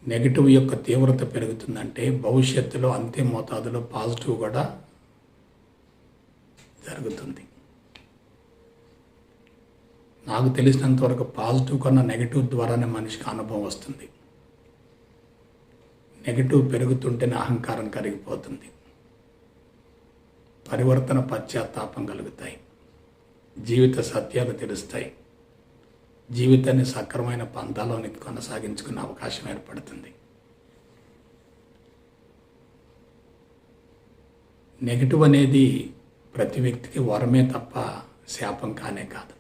నెగిటివ్ యొక్క తీవ్రత పెరుగుతుందంటే భవిష్యత్తులో అంతే మోతాదులో పాజిటివ్ కూడా జరుగుతుంది. నాకు తెలిసినంతవరకు పాజిటివ్ కన్నా నెగిటివ్ ద్వారానే మనిషికి అనుభవం వస్తుంది. నెగిటివ్ పెరుగుతుంటేనే అహంకారం కరిగిపోతుంది, పరివర్తన పశ్చాత్తాపం కలుగుతాయి, జీవిత సత్యాలు తెలుస్తాయి, జీవితాన్ని సక్రమైన పంథాలోనికి కొనసాగించుకునే అవకాశం ఏర్పడుతుంది. నెగిటివ్ అనేది ప్రతి వ్యక్తికి వరమే తప్ప శాపం కానే కాదు.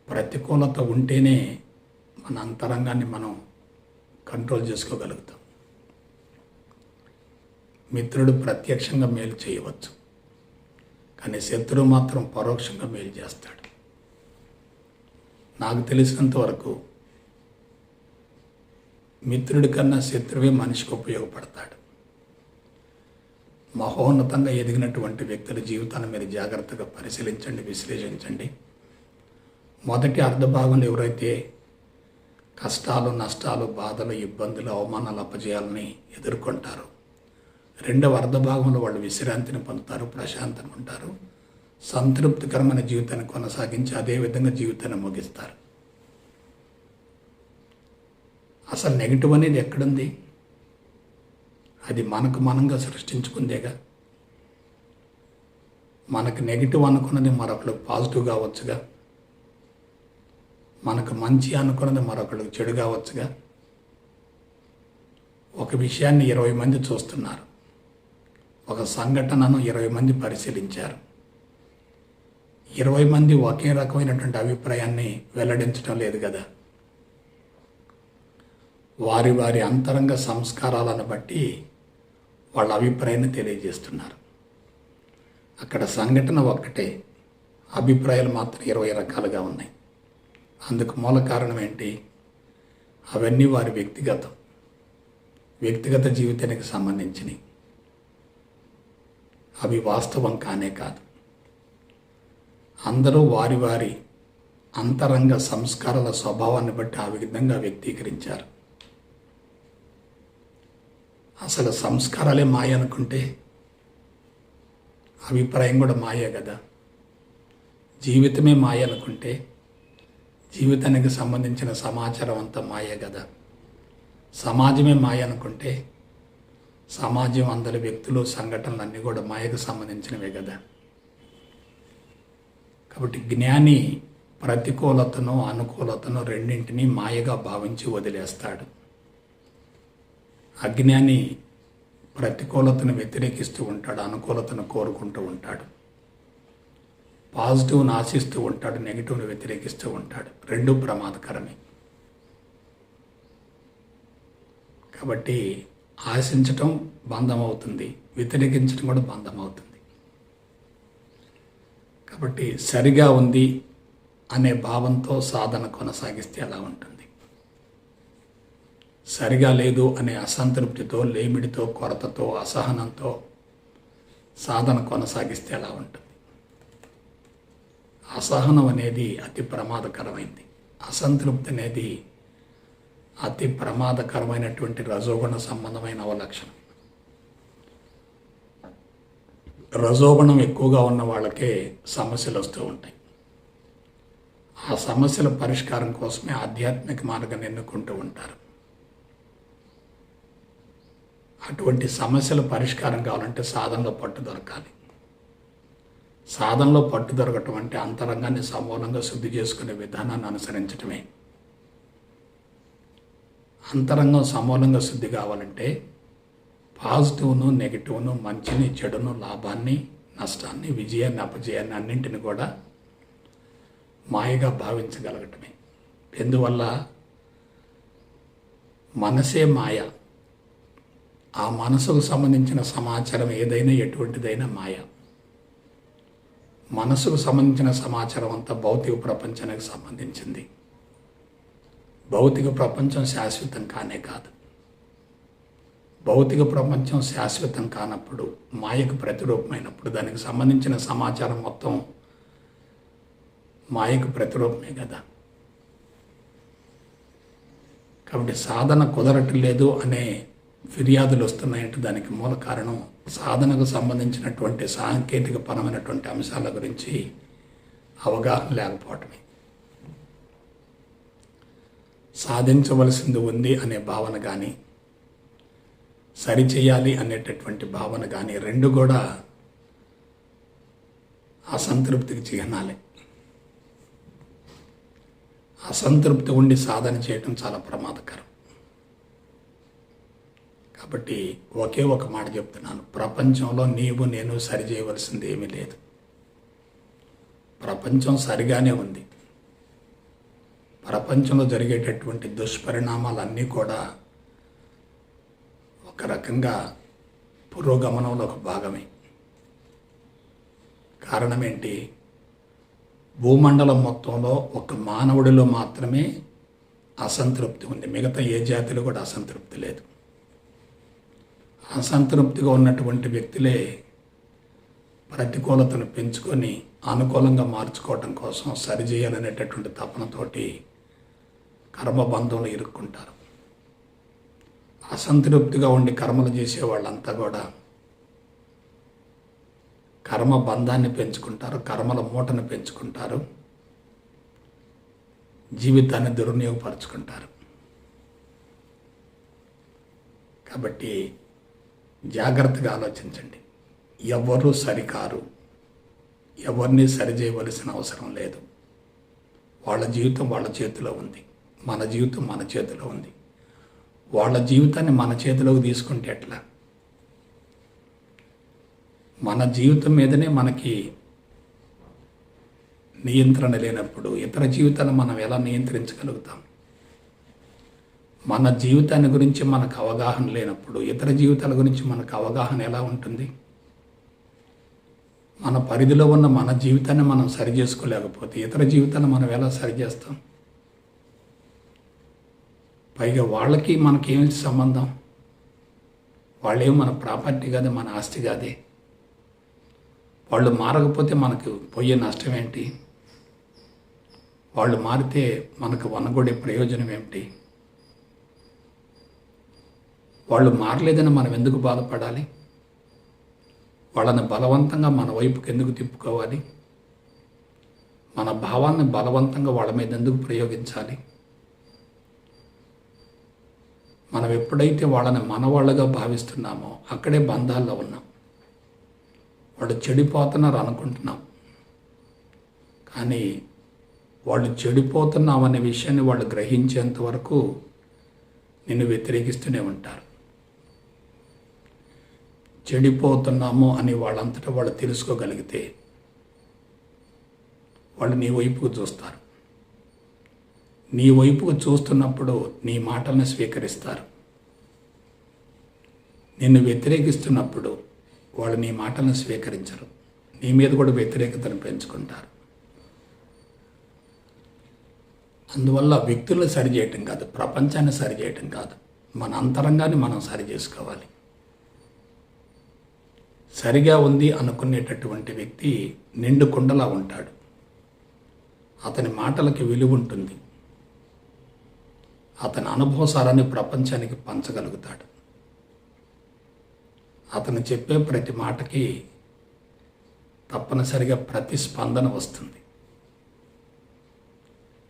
ప్రతికూలత ఉంటేనే మన అంతరంగాన్ని మనం కంట్రోల్ చేసుకోగలుగుతాం. మిత్రుడు ప్రత్యక్షంగా మేలు చేయవచ్చు, కానీ శత్రువు మాత్రం పరోక్షంగా మేలు చేస్తాడు. నాకు తెలిసినంత వరకు మిత్రుడి కన్నా శత్రువే మనిషికి ఉపయోగపడతాడు. మహోన్నతంగా ఎదిగినటువంటి వ్యక్తుల జీవితాన్ని మీరు జాగ్రత్తగా పరిశీలించండి, విశ్లేషించండి. మొదటి అర్ధభాగంలో ఎవరైతే కష్టాలు, నష్టాలు, బాధలు, ఇబ్బందులు, అవమానాలు, అపజయాలని ఎదుర్కొంటారో రెండవ అర్ధభాగంలో వాళ్ళు విశ్రాంతిని పొందుతారు, ప్రశాంతంగా ఉంటారు, సంతృప్తికరమైన జీవితాన్ని కొనసాగించి అదేవిధంగా జీవితాన్ని ముగిస్తారు. అసలు నెగిటివ్ అనేది ఎక్కడుంది? అది మనకు మనంగా సృష్టించుకుందేగా. మనకు నెగిటివ్ అనుకున్నది మరొకరికి పాజిటివ్ కావచ్చుగా, మనకు మంచి అనుకున్నది మరొకరికి చెడు కావచ్చుగా. ఒక విషయాన్ని 20 మంది చూస్తున్నారు, ఒక సంఘటనను 20 మంది పరిశీలించారు. 20 మంది ఒకే రకమైనటువంటి అభిప్రాయాన్ని వెల్లడించడం లేదు కదా. వారి వారి అంతరంగ సంస్కారాలను బట్టి వాళ్ళ అభిప్రాయాన్ని తెలియజేస్తున్నారు. అక్కడ సంఘటన ఒక్కటే, అభిప్రాయాలు మాత్రం 20 రకాలుగా ఉన్నాయి. అందుకు మూల కారణం ఏంటి? అవన్నీ వారి వ్యక్తిగత జీవితానికి సంబంధించినవి. అవి వాస్తవం కానే కాదు. అందరూ వారి వారి అంతరంగ సంస్కారాల స్వభావాన్ని బట్టి ఆ విధంగా వ్యక్తీకరించారు. అసలు సంస్కారాలే మాయ అనుకుంటే అభిప్రాయం కూడా మాయే కదా. జీవితమే మాయ అనుకుంటే జీవితానికి సంబంధించిన సమాచారం అంతా మాయే కదా. సమాజమే మాయ అనుకుంటే సమాజం అందరి వ్యక్తులు సంఘటనలు అన్నీ కూడా మాయకు సంబంధించినవే కదా. కాబట్టి జ్ఞాని ప్రతికూలతను అనుకూలతను రెండింటినీ మాయగా భావించి వదిలేస్తాడు. అజ్ఞాని ప్రతికూలతను వ్యతిరేకిస్తూ ఉంటాడు, అనుకూలతను కోరుకుంటూ ఉంటాడు. పాజిటివ్ను ఆశిస్తూ ఉంటాడు, నెగిటివ్ను వ్యతిరేకిస్తూ ఉంటాడు. రెండూ ప్రమాదకరమే. కాబట్టి ఆశించటం బంధం అవుతుంది, వ్యతిరేకించడం కూడా బంధం అవుతుంది. కాబట్టి సరిగా ఉంది అనే భావంతో సాధన కొనసాగిస్తే ఎలా ఉంటుంది? సరిగా లేదు అనే అసంతృప్తితో, లేమిడితో, కొరతతో, అసహనంతో సాధన కొనసాగిస్తే ఎలా ఉంటుంది? అసహనం అనేది అతి ప్రమాదకరమైంది. అసంతృప్తి అనేది అతి ప్రమాదకరమైనటువంటి రజోగుణ సంబంధమైన అవలక్షణం. రజోగుణం ఎక్కువగా ఉన్న వాళ్ళకే సమస్యలు వస్తూ ఉంటాయి. ఆ సమస్యల పరిష్కారం కోసమే ఆధ్యాత్మిక మార్గాన్ని ఎన్నుకుంటూ ఉంటారు. అటువంటి సమస్యల పరిష్కారం కావాలంటే సాధనలో పట్టు దొరకాలి. సాధనలో పట్టు దొరకటం అంటే అంతరంగాన్ని సమూలంగా శుద్ధి చేసుకునే విధానాన్ని అనుసరించటమే. అంతరంగం సమూలంగా శుద్ధి కావాలంటే పాజిటివ్ను, నెగిటివ్ను, మంచిని, చెడును, లాభాన్ని, నష్టాన్ని, విజయాన్ని, అపజయాన్ని అన్నింటిని కూడా మాయగా భావించగలగటమే. ఎందువల్ల మనసే మాయ. ఆ మనసుకు సంబంధించిన సమాచారం ఏదైనా, ఎటువంటిదైనా మాయ. మనసుకు సంబంధించిన సమాచారం అంతా భౌతిక ప్రపంచానికి సంబంధించింది. భౌతిక ప్రపంచం శాశ్వతం కానే కాదు. భౌతిక ప్రపంచం శాశ్వతం కానప్పుడు, మాయకు ప్రతిరూపమైనప్పుడు దానికి సంబంధించిన సమాచారం మొత్తం మాయకు ప్రతిరూపమే కదా. కాబట్టి సాధన కుదరట్లేదు అనే ఫిర్యాదులు వస్తున్నాయంటే దానికి మూల కారణం సాధనకు సంబంధించినటువంటి సాంకేతిక పరమైనటువంటి అంశాల గురించి అవగాహన లేకపోవటమే. సాధించవలసింది ఉంది అనే భావన కానీ, సరిచేయాలి అనేటటువంటి భావన కానీ రెండు కూడా అసంతృప్తికి చిహ్నాలే. అసంతృప్తి ఉండి సాధన చేయటం చాలా ప్రమాదకరం. కాబట్టి ఒకే ఒక మాట చెప్తున్నాను, ప్రపంచంలో నీవు నేను సరిచేయవలసింది ఏమీ లేదు. ప్రపంచం సరిగానే ఉంది. ప్రపంచంలో జరిగేటటువంటి దుష్పరిణామాలన్నీ కూడా ఒక రకంగా పురోగమనంలో ఒక భాగమే. కారణం ఏంటి? భూమండలం మొత్తంలో ఒక మానవుడిలో మాత్రమే అసంతృప్తి ఉంది. మిగతా ఏ జాతిలో కూడా అసంతృప్తి లేదు. అసంతృప్తిగా ఉన్నటువంటి వ్యక్తులే ప్రతికూలతను పెంచుకొని అనుకూలంగా మార్చుకోవటం కోసం సరిచేయాలనేటటువంటి తపనతోటి కర్మబంధంలో ఇరుక్కుంటారు. అసంతృప్తిగా ఉండి కర్మలు చేసే వాళ్ళంతా కూడా కర్మ బంధాన్ని పెంచుకుంటారు, కర్మల మూటను పెంచుకుంటారు, జీవితాన్ని దుర్వినియోగపరుచుకుంటారు. కాబట్టి జాగ్రత్తగా ఆలోచించండి. ఎవరు సరికారు, ఎవరిని సరిచేయవలసిన అవసరం లేదు. వాళ్ళ జీవితం వాళ్ళ చేతిలో ఉంది, మన జీవితం మన చేతిలో ఉంది. వాళ్ళ జీవితాన్ని మన చేతిలోకి తీసుకుంటే ఎట్లా? మన జీవితం మీదనే మనకి నియంత్రణ లేనప్పుడు ఇతర జీవితాన్ని మనం ఎలా నియంత్రించగలుగుతాం? మన జీవితాన్ని గురించి మనకు అవగాహన లేనప్పుడు ఇతర జీవితాల గురించి మనకు అవగాహన ఎలా ఉంటుంది? మన పరిధిలో ఉన్న మన జీవితాన్ని మనం సరి చేసుకోలేకపోతే ఇతర జీవితాన్ని మనం ఎలా సరి చేస్తాం? పైగా వాళ్ళకి మనకేమి సంబంధం? వాళ్ళేమి మన ప్రాపర్టీ కాదే, మన ఆస్తి కాదే. వాళ్ళు మారకపోతే మనకు పోయే నష్టం ఏంటి? వాళ్ళు మారితే మనకు వనగొడే ప్రయోజనం ఏమిటి? వాళ్ళు మారలేదని మనం ఎందుకు బాధపడాలి? వాళ్ళని బలవంతంగా మన వైపుకి ఎందుకు తిప్పుకోవాలి? మన భావాన్ని బలవంతంగా వాళ్ళ మీద ఎందుకు ప్రయోగించాలి? మనం ఎప్పుడైతే వాళ్ళని మనవాళ్ళగా భావిస్తున్నామో అక్కడే బంధాల్లో ఉన్నాం. వాళ్ళు చెడిపోతున్నారు అనుకుంటున్నాం, కానీ వాళ్ళు చెడిపోతున్నామనే విషయాన్ని వాళ్ళు గ్రహించేంత వరకు నిన్ను వ్యతిరేకిస్తూనే ఉంటారు. చెడిపోతున్నాము అని వాళ్ళంతటా వాళ్ళు తెలుసుకోగలిగితే వాళ్ళు నీ వైపుకు చూస్తారు. నీ వైపుకు చూస్తున్నప్పుడు నీ మాటలను స్వీకరిస్తారు. నిన్ను వ్యతిరేకిస్తున్నప్పుడు వాళ్ళు నీ మాటలను స్వీకరించరు. నీ మీద కూడా వ్యతిరేకతను పెంచుకుంటారు. అందువల్ల వ్యక్తులను సరిచేయటం కాదు, ప్రపంచాన్ని సరిచేయటం కాదు, మన అంతరంగాన్ని మనం సరి చేసుకోవాలి. సరిగా ఉంది అనుకునేటటువంటి వ్యక్తి నిండు కుండలా ఉంటాడు. అతని మాటలకి విలువ ఉంటుంది. అతని అనుభవసారాన్ని ప్రపంచానికి పంచగలుగుతాడు. అతను చెప్పే ప్రతి మాటకి తప్పనిసరిగా ప్రతిస్పందన వస్తుంది.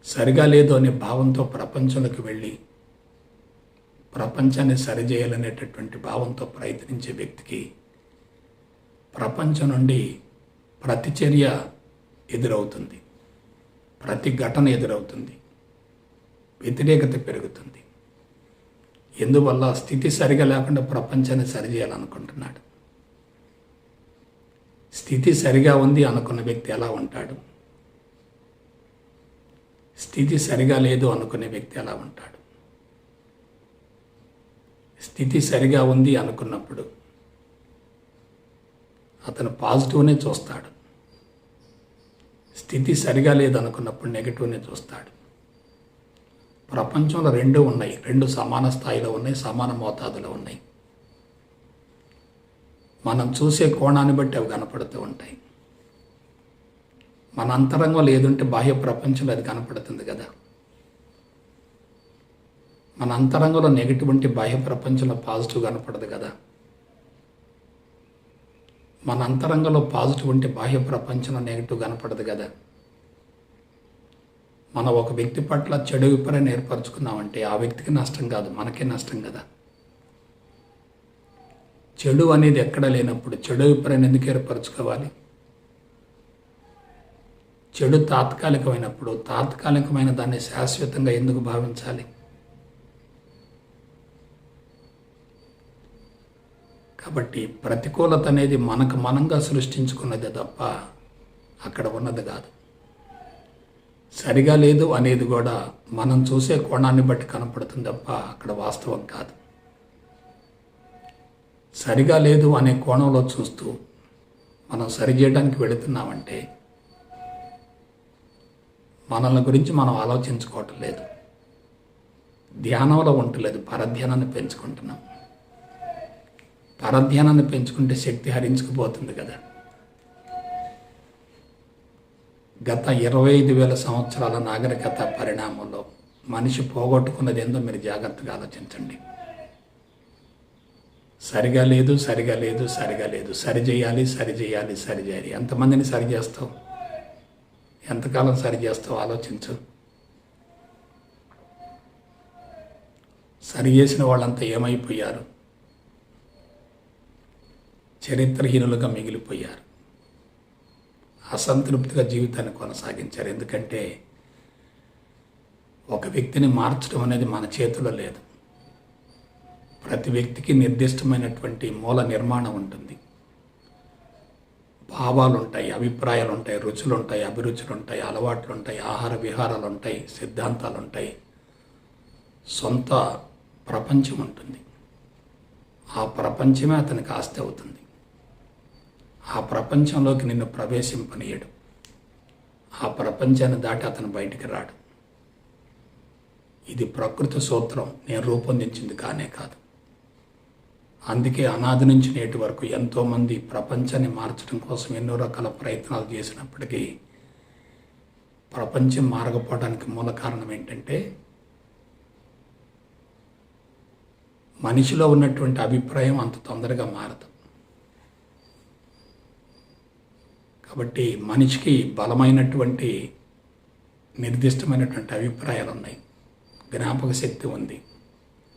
సరిగా లేదు అనే భావంతో ప్రపంచంలోకి వెళ్ళి ప్రపంచాన్ని సరిచేయాలనేటటువంటి భావంతో ప్రయత్నించే వ్యక్తికి ప్రపంచం నుండి ప్రతిచర్య ఎదురవుతుంది, ప్రతి ఘటన ఎదురవుతుంది, వ్యతిరేకత పెరుగుతుంది. ఎందువల్ల స్థితి సరిగా లేకుండా ప్రపంచాన్ని సరిచేయాలనుకుంటున్నాడు. స్థితి సరిగా ఉంది అనుకున్న వ్యక్తి ఎలా ఉంటాడు? స్థితి సరిగా లేదు అనుకునే వ్యక్తి ఎలా ఉంటాడు? స్థితి సరిగా ఉంది అనుకున్నప్పుడు అతను పాజిటివ్నే చూస్తాడు. స్థితి సరిగా లేదు అనుకున్నప్పుడు నెగిటివ్నే చూస్తాడు. ప్రపంచంలో రెండు ఉన్నాయి, రెండు సమాన స్థాయిలో ఉన్నాయి, సమాన మోతాదులో ఉన్నాయి. మనం చూసే కోణాన్ని బట్టి అవి కనపడుతూ ఉంటాయి. మన అంతరంగంలో ఏదుంటే బాహ్య ప్రపంచంలో అది కనపడుతుంది కదా. మన అంతరంగంలో నెగిటివ్ ఉంటే బాహ్య ప్రపంచంలో పాజిటివ్ కనపడదు కదా. మన అంతరంగంలో పాజిటివ్ ఉంటే బాహ్య ప్రపంచంలో నెగిటివ్ కనపడదు కదా. మనం ఒక వ్యక్తి పట్ల చెడు అభిప్రాయం ఏర్పరచుకున్నామంటే ఆ వ్యక్తికి నష్టం కాదు, మనకే నష్టం కదా. చెడు అనేది ఎక్కడ లేనప్పుడు చెడు అభిప్రాయం ఎందుకు ఏర్పరచుకోవాలి? చెడు తాత్కాలికమైనప్పుడు తాత్కాలికమైన దాన్ని శాశ్వతంగా ఎందుకు భావించాలి? కాబట్టి ప్రతికూలత అనేది మనకు మనంగా సృష్టించుకున్నదే తప్ప అక్కడ ఉన్నది కాదు. సరిగా లేదు అనేది కూడా మనం చూసే కోణాన్ని బట్టి కనపడుతుంది తప్ప అక్కడ వాస్తవం కాదు. సరిగా లేదు అనే కోణంలో చూస్తూ మనం సరిచేయడానికి వెళుతున్నామంటే మనల్ని గురించి మనం ఆలోచించుకోవటం లేదు, ధ్యానంలో ఉండలేదు, పరధ్యానాన్ని పెంచుకుంటున్నాం. పరధ్యానాన్ని పెంచుకుంటే శక్తి హరించుకుపోతుంది కదా. గత 25,000 సంవత్సరాల నాగరికత పరిణామంలో మనిషి పోగొట్టుకున్నది ఏందో మీరు జాగ్రత్తగా ఆలోచించండి. సరిగా లేదు, సరిగా లేదు, సరిగా లేదు, సరిచేయాలి, సరిచేయాలి, సరిచేయాలి. ఎంతమందిని సరి చేస్తావు? ఎంతకాలం సరి చేస్తావు? ఆలోచించు. సరి చేసిన వాళ్ళంతా ఏమైపోయారు? చరిత్రహీనులుగా మిగిలిపోయారు. అసంతృప్తిగా జీవితాన్ని కొనసాగించారు. ఎందుకంటే ఒక వ్యక్తిని మార్చడం అనేది మన చేతిలో లేదు. ప్రతి వ్యక్తికి నిర్దిష్టమైనటువంటి మూల నిర్మాణం ఉంటుంది. భావాలు ఉంటాయి, అభిప్రాయాలు ఉంటాయి, రుచులు ఉంటాయి, అభిరుచులు ఉంటాయి, అలవాట్లు ఉంటాయి, ఆహార విహారాలు ఉంటాయి, సిద్ధాంతాలు ఉంటాయి, సొంత ప్రపంచం ఉంటుంది. ఆ ప్రపంచమే అతనికి ఆస్తి అవుతుంది. ఆ ప్రపంచంలోకి నిన్ను ప్రవేశింపనీయడు. ఆ ప్రపంచాన్ని దాటి అతను బయటికి రాడు. ఇది ప్రకృతి సూత్రం, నేను రూపొందించింది కానే కాదు. అందుకే అనాది నుంచి నేటి వరకు ఎంతోమంది ప్రపంచాన్ని మార్చడం కోసం ఎన్నో రకాల ప్రయత్నాలు చేసినప్పటికీ ప్రపంచం మారకపోవడానికి మూల కారణం ఏంటంటే మనిషిలో ఉన్నటువంటి అభిప్రాయం అంత తొందరగా మారదు. కాబట్టి మనిషికి బలమైనటువంటి నిర్దిష్టమైనటువంటి అభిప్రాయాలు ఉన్నాయి, జ్ఞాపక శక్తి ఉంది,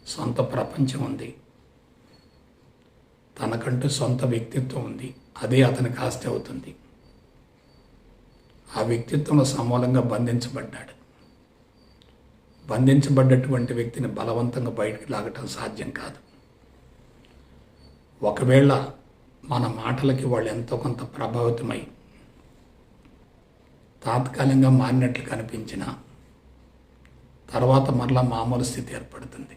సొంత ప్రపంచం ఉంది, తనకంటూ సొంత వ్యక్తిత్వం ఉంది. అదే అతనికి ఆస్తి అవుతుంది. ఆ వ్యక్తిత్వంలో సమూలంగా బంధించబడ్డాడు. బంధించబడ్డటువంటి వ్యక్తిని బలవంతంగా బయటికి లాగటం సాధ్యం కాదు. ఒకవేళ మన మాటలకి వాళ్ళు ఎంతో కొంత ప్రభావితమై తాత్కాలికంగా మారినట్లు కనిపించిన తర్వాత మరలా మామూలు స్థితి ఏర్పడుతుంది.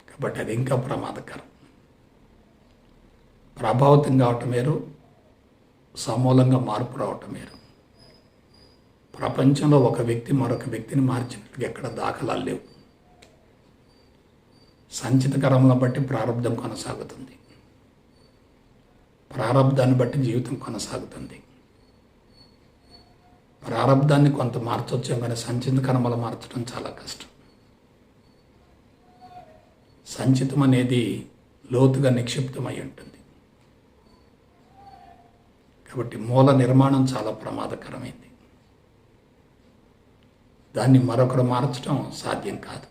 కాబట్టి అది ఇంకా ప్రమాదకరం. ప్రభావితం కావటం వేరు, సమూలంగా మార్పు రావటం వేరు. ప్రపంచంలో ఒక వ్యక్తి మరొక వ్యక్తిని మార్చినట్టుగా ఎక్కడ దాఖలాలు లేవు. సంచిత కర్మలను బట్టి ప్రారంధం కొనసాగుతుంది, ప్రారంధాన్ని బట్టి జీవితం కొనసాగుతుంది. ప్రారంధాన్ని కొంత మార్చొచ్చాం కానీ సంచిత కర్మలు మార్చడం చాలా కష్టం. సంచితం అనేది లోతుగా నిక్షిప్తమై ఉంటుంది. కాబట్టి మూల నిర్మాణం చాలా ప్రమాదకరమైంది. దాన్ని మరొకరు మార్చడం సాధ్యం కాదు.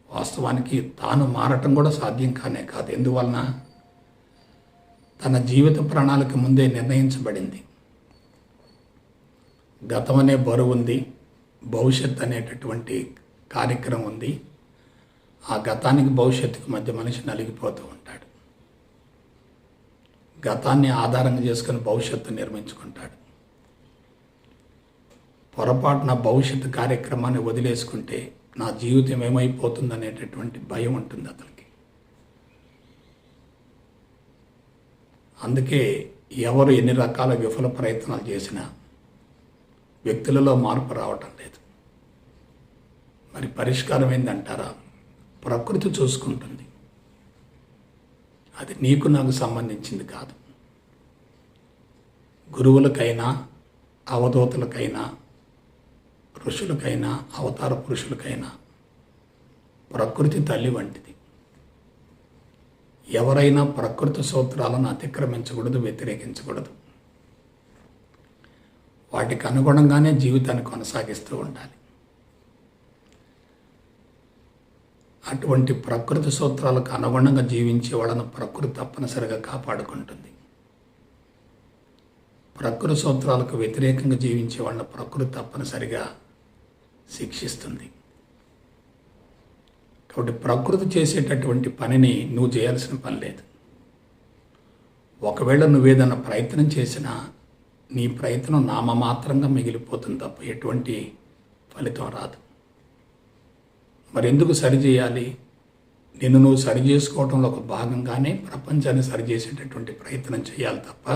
వాస్తవానికి తాను మారటం కూడా సాధ్యం కానే కాదు. ఎందువలన తన జీవిత ప్రణాళిక ముందే నిర్ణయించబడింది. గతం అనే బరువు ఉంది, భవిష్యత్ అనేటటువంటి కార్యక్రమం ఉంది. ఆ గతానికి భవిష్యత్తుకి మధ్య మనిషి నలిగిపోతూ ఉంటాడు. గతాన్ని ఆధారంగా చేసుకుని భవిష్యత్తు నిర్మించుకుంటాడు. పొరపాటున భవిష్యత్తు కార్యక్రమాన్ని వదిలేసుకుంటే నా జీవితం ఏమైపోతుంది అనేటటువంటి భయం ఉంటుంది అతనికి. అందుకే ఎవరు ఎన్ని రకాల విఫల ప్రయత్నాలు చేసినా వ్యక్తులలో మార్పు రావటం లేదు. మరి పరిష్కారం ఏందంటారా? ప్రకృతి చూసుకుంటుంది. అది నీకు నాకు సంబంధించింది కాదు. గురువులకైనా, అవధూతలకైనా, ఋషులకైనా, అవతార పురుషులకైనా ప్రకృతి తల్లి వంటిది. ఎవరైనా ప్రకృతి సూత్రాలను అతిక్రమించకూడదు, వ్యతిరేకించకూడదు. వాటికి అనుగుణంగానే జీవితాన్ని కొనసాగిస్తూ ఉండాలి. అటువంటి ప్రకృతి సూత్రాలకు అనుగుణంగా జీవించే వాళ్ళను ప్రకృతి తప్పనిసరిగా కాపాడుకుంటుంది. ప్రకృతి సూత్రాలకు వ్యతిరేకంగా జీవించే వాళ్ళని ప్రకృతి తప్పనిసరిగా శిక్షిస్తుంది. కాబట్టి ప్రకృతి చేసేటటువంటి పనిని నువ్వు చేయాల్సిన పని లేదు. ఒకవేళ నువ్వేదన్నా ప్రయత్నం చేసినా నీ ప్రయత్నం నామమాత్రంగా మిగిలిపోతుంది తప్ప ఎటువంటి ఫలితం రాదు. మరి ఎందుకు సరిచేయాలి? నిన్ను నువ్వు సరి చేసుకోవడంలో ఒక భాగంగానే ప్రపంచాన్ని సరిచేసేటటువంటి ప్రయత్నం చేయాలి తప్ప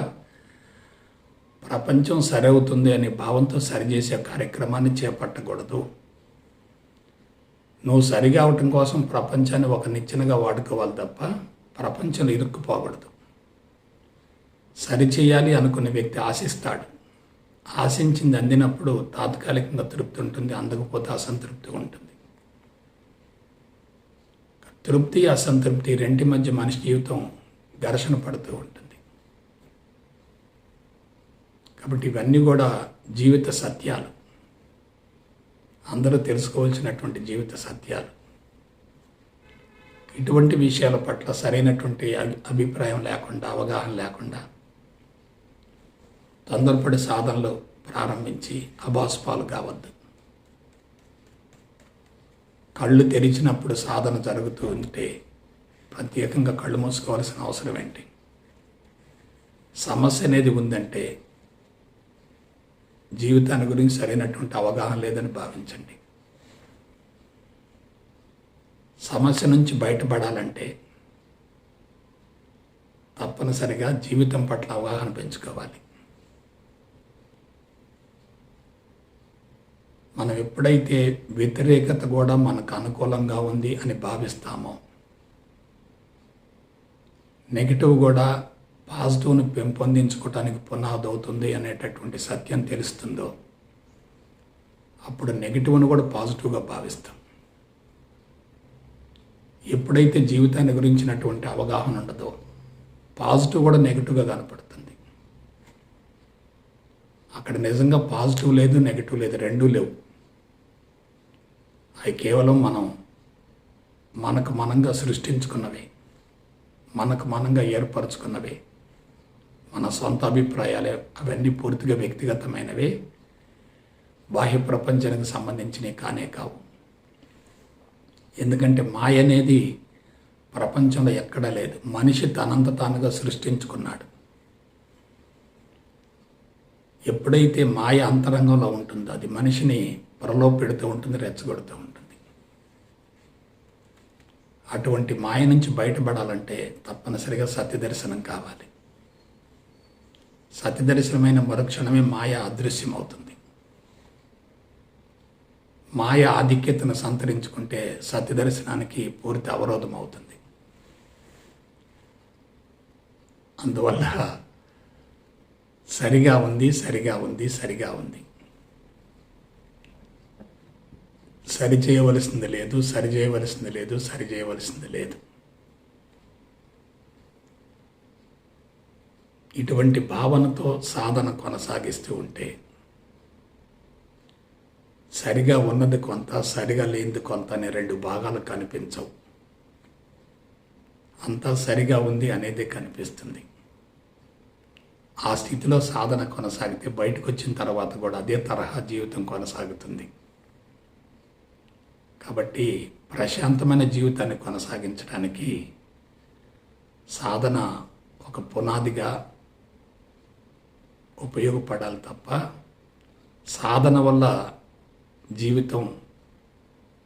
ప్రపంచం సరవుతుంది అనే భావంతో సరిచేసే కార్యక్రమాన్ని చేపట్టకూడదు. నువ్వు సరిగా అవటం కోసం ప్రపంచాన్ని ఒక నిచ్చెనగా వాడుకోవాలి తప్ప ప్రపంచంలో ఇరుక్కుపోకూడదు. సరిచేయాలి అనుకునే వ్యక్తి ఆశిస్తాడు. ఆశించింది అందినప్పుడు తాత్కాలికంగా తృప్తి ఉంటుంది, అందకపోతే అసంతృప్తి ఉంటుంది. తృప్తి, అసంతృప్తి రెంటి మధ్య మనిషి జీవితం ఘర్షణ పడుతూ ఉంటుంది. కాబట్టి ఇవన్నీ కూడా జీవిత సత్యాలు, అందరూ తెలుసుకోవాల్సినటువంటి జీవిత సత్యాలు. ఇటువంటి విషయాల పట్ల సరైనటువంటి అభిప్రాయం లేకుండా, అవగాహన లేకుండా తొందరపడి సాధనలు ప్రారంభించి అభాసుపాలు కావద్దు. కళ్ళు తెరిచినప్పుడు సాధన జరుగుతూ ఉంటే ప్రత్యేకంగా కళ్ళు మూసుకోవాల్సిన అవసరం ఏంటి? సమస్య అనేది ఉందంటే జీవితాన్ని గురించి సరైనటువంటి అవగాహన లేదని భావించండి. సమస్య నుంచి బయటపడాలంటే తప్పనిసరిగా జీవితం పట్ల అవగాహన పెంచుకోవాలి. మనం ఎప్పుడైతే వ్యతిరేకత కూడా మనకు అనుకూలంగా ఉంది అని భావిస్తామో, నెగిటివ్ కూడా పాజిటివ్ని పెంపొందించుకోవటానికి పునాది అవుతుంది అనేటటువంటి సత్యం తెలుస్తుందో అప్పుడు నెగిటివ్ను కూడా పాజిటివ్గా భావిస్తాం. ఎప్పుడైతే జీవితాన్ని గురించినటువంటి అవగాహన ఉండదో పాజిటివ్ కూడా నెగిటివ్గా కనపడుతుంది. అక్కడ నిజంగా పాజిటివ్ లేదు, నెగిటివ్ లేదు, రెండూ లేవు. అవి కేవలం మనకు మనంగా సృష్టించుకున్నవే, మనకు మనంగా ఏర్పరచుకున్నవే, మన సొంత అభిప్రాయాలే. అవన్నీ పూర్తిగా వ్యక్తిగతమైనవే, బాహ్య ప్రపంచానికి సంబంధించినవి కానే కావు. ఎందుకంటే మాయ అనేది ప్రపంచంలో ఎక్కడా లేదు. మనిషి తనంత తానుగా సృష్టించుకున్నాడు. ఎప్పుడైతే మాయ అంతరంగంలో ఉంటుందో అది మనిషిని ప్రలోభ పెడుతూ ఉంటుంది, రెచ్చగొడుతూ ఉంటుంది. అటువంటి మాయ నుంచి బయటపడాలంటే తప్పనిసరిగా సత్యదర్శనం కావాలి. సత్యదర్శనమైన మరుక్షణమే మాయ అదృశ్యమవుతుంది. మాయ ఆధిక్యతను సంతరించుకుంటే సత్యదర్శనానికి పూర్తి అవరోధం అవుతుంది. అందువల్ల సరిగా ఉంది, సరిగా ఉంది, సరిగా ఉంది, సరి చేయవలసింది లేదు, సరి చేయవలసింది లేదు, సరి చేయవలసింది లేదు. ఇటువంటి భావనతో సాధన కొనసాగిస్తూ ఉంటే సరిగా ఉన్నది కొంత, సరిగా లేనిది కొంత అనే రెండు భాగాలు కనిపించవు. అంతా సరిగా ఉంది అనేది కనిపిస్తుంది. ఆ స్థితిలో సాధన కొనసాగితే బయటకు వచ్చిన తర్వాత కూడా అదే తరహా జీవితం కొనసాగుతుంది. కాబట్టి ప్రశాంతమైన జీవితాన్ని కొనసాగించడానికి సాధన ఒక పునాదిగా ఉపయోగపడాలి తప్ప సాధన వల్ల జీవితం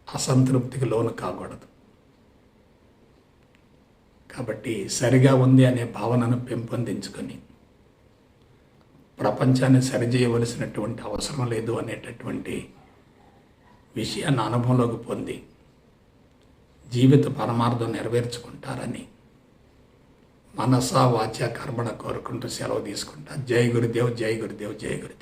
అసంతృప్తికి లోను కాకూడదు. కాబట్టి సరిగా ఉంది అనే భావనను పెంపొందించుకొని ప్రపంచాన్ని సరిచేయవలసినటువంటి అవసరం లేదు అనేటటువంటి విషయాన్ని అనుభవంలోకి పొంది జీవిత పరమార్థం నెరవేర్చుకుంటారని మనసా వాచ కర్మణ కోరుకుంటూ సెలవు తీసుకుంటా. జై గురుదేవ్, జై గురుదేవ్, జై గురుదేవ్.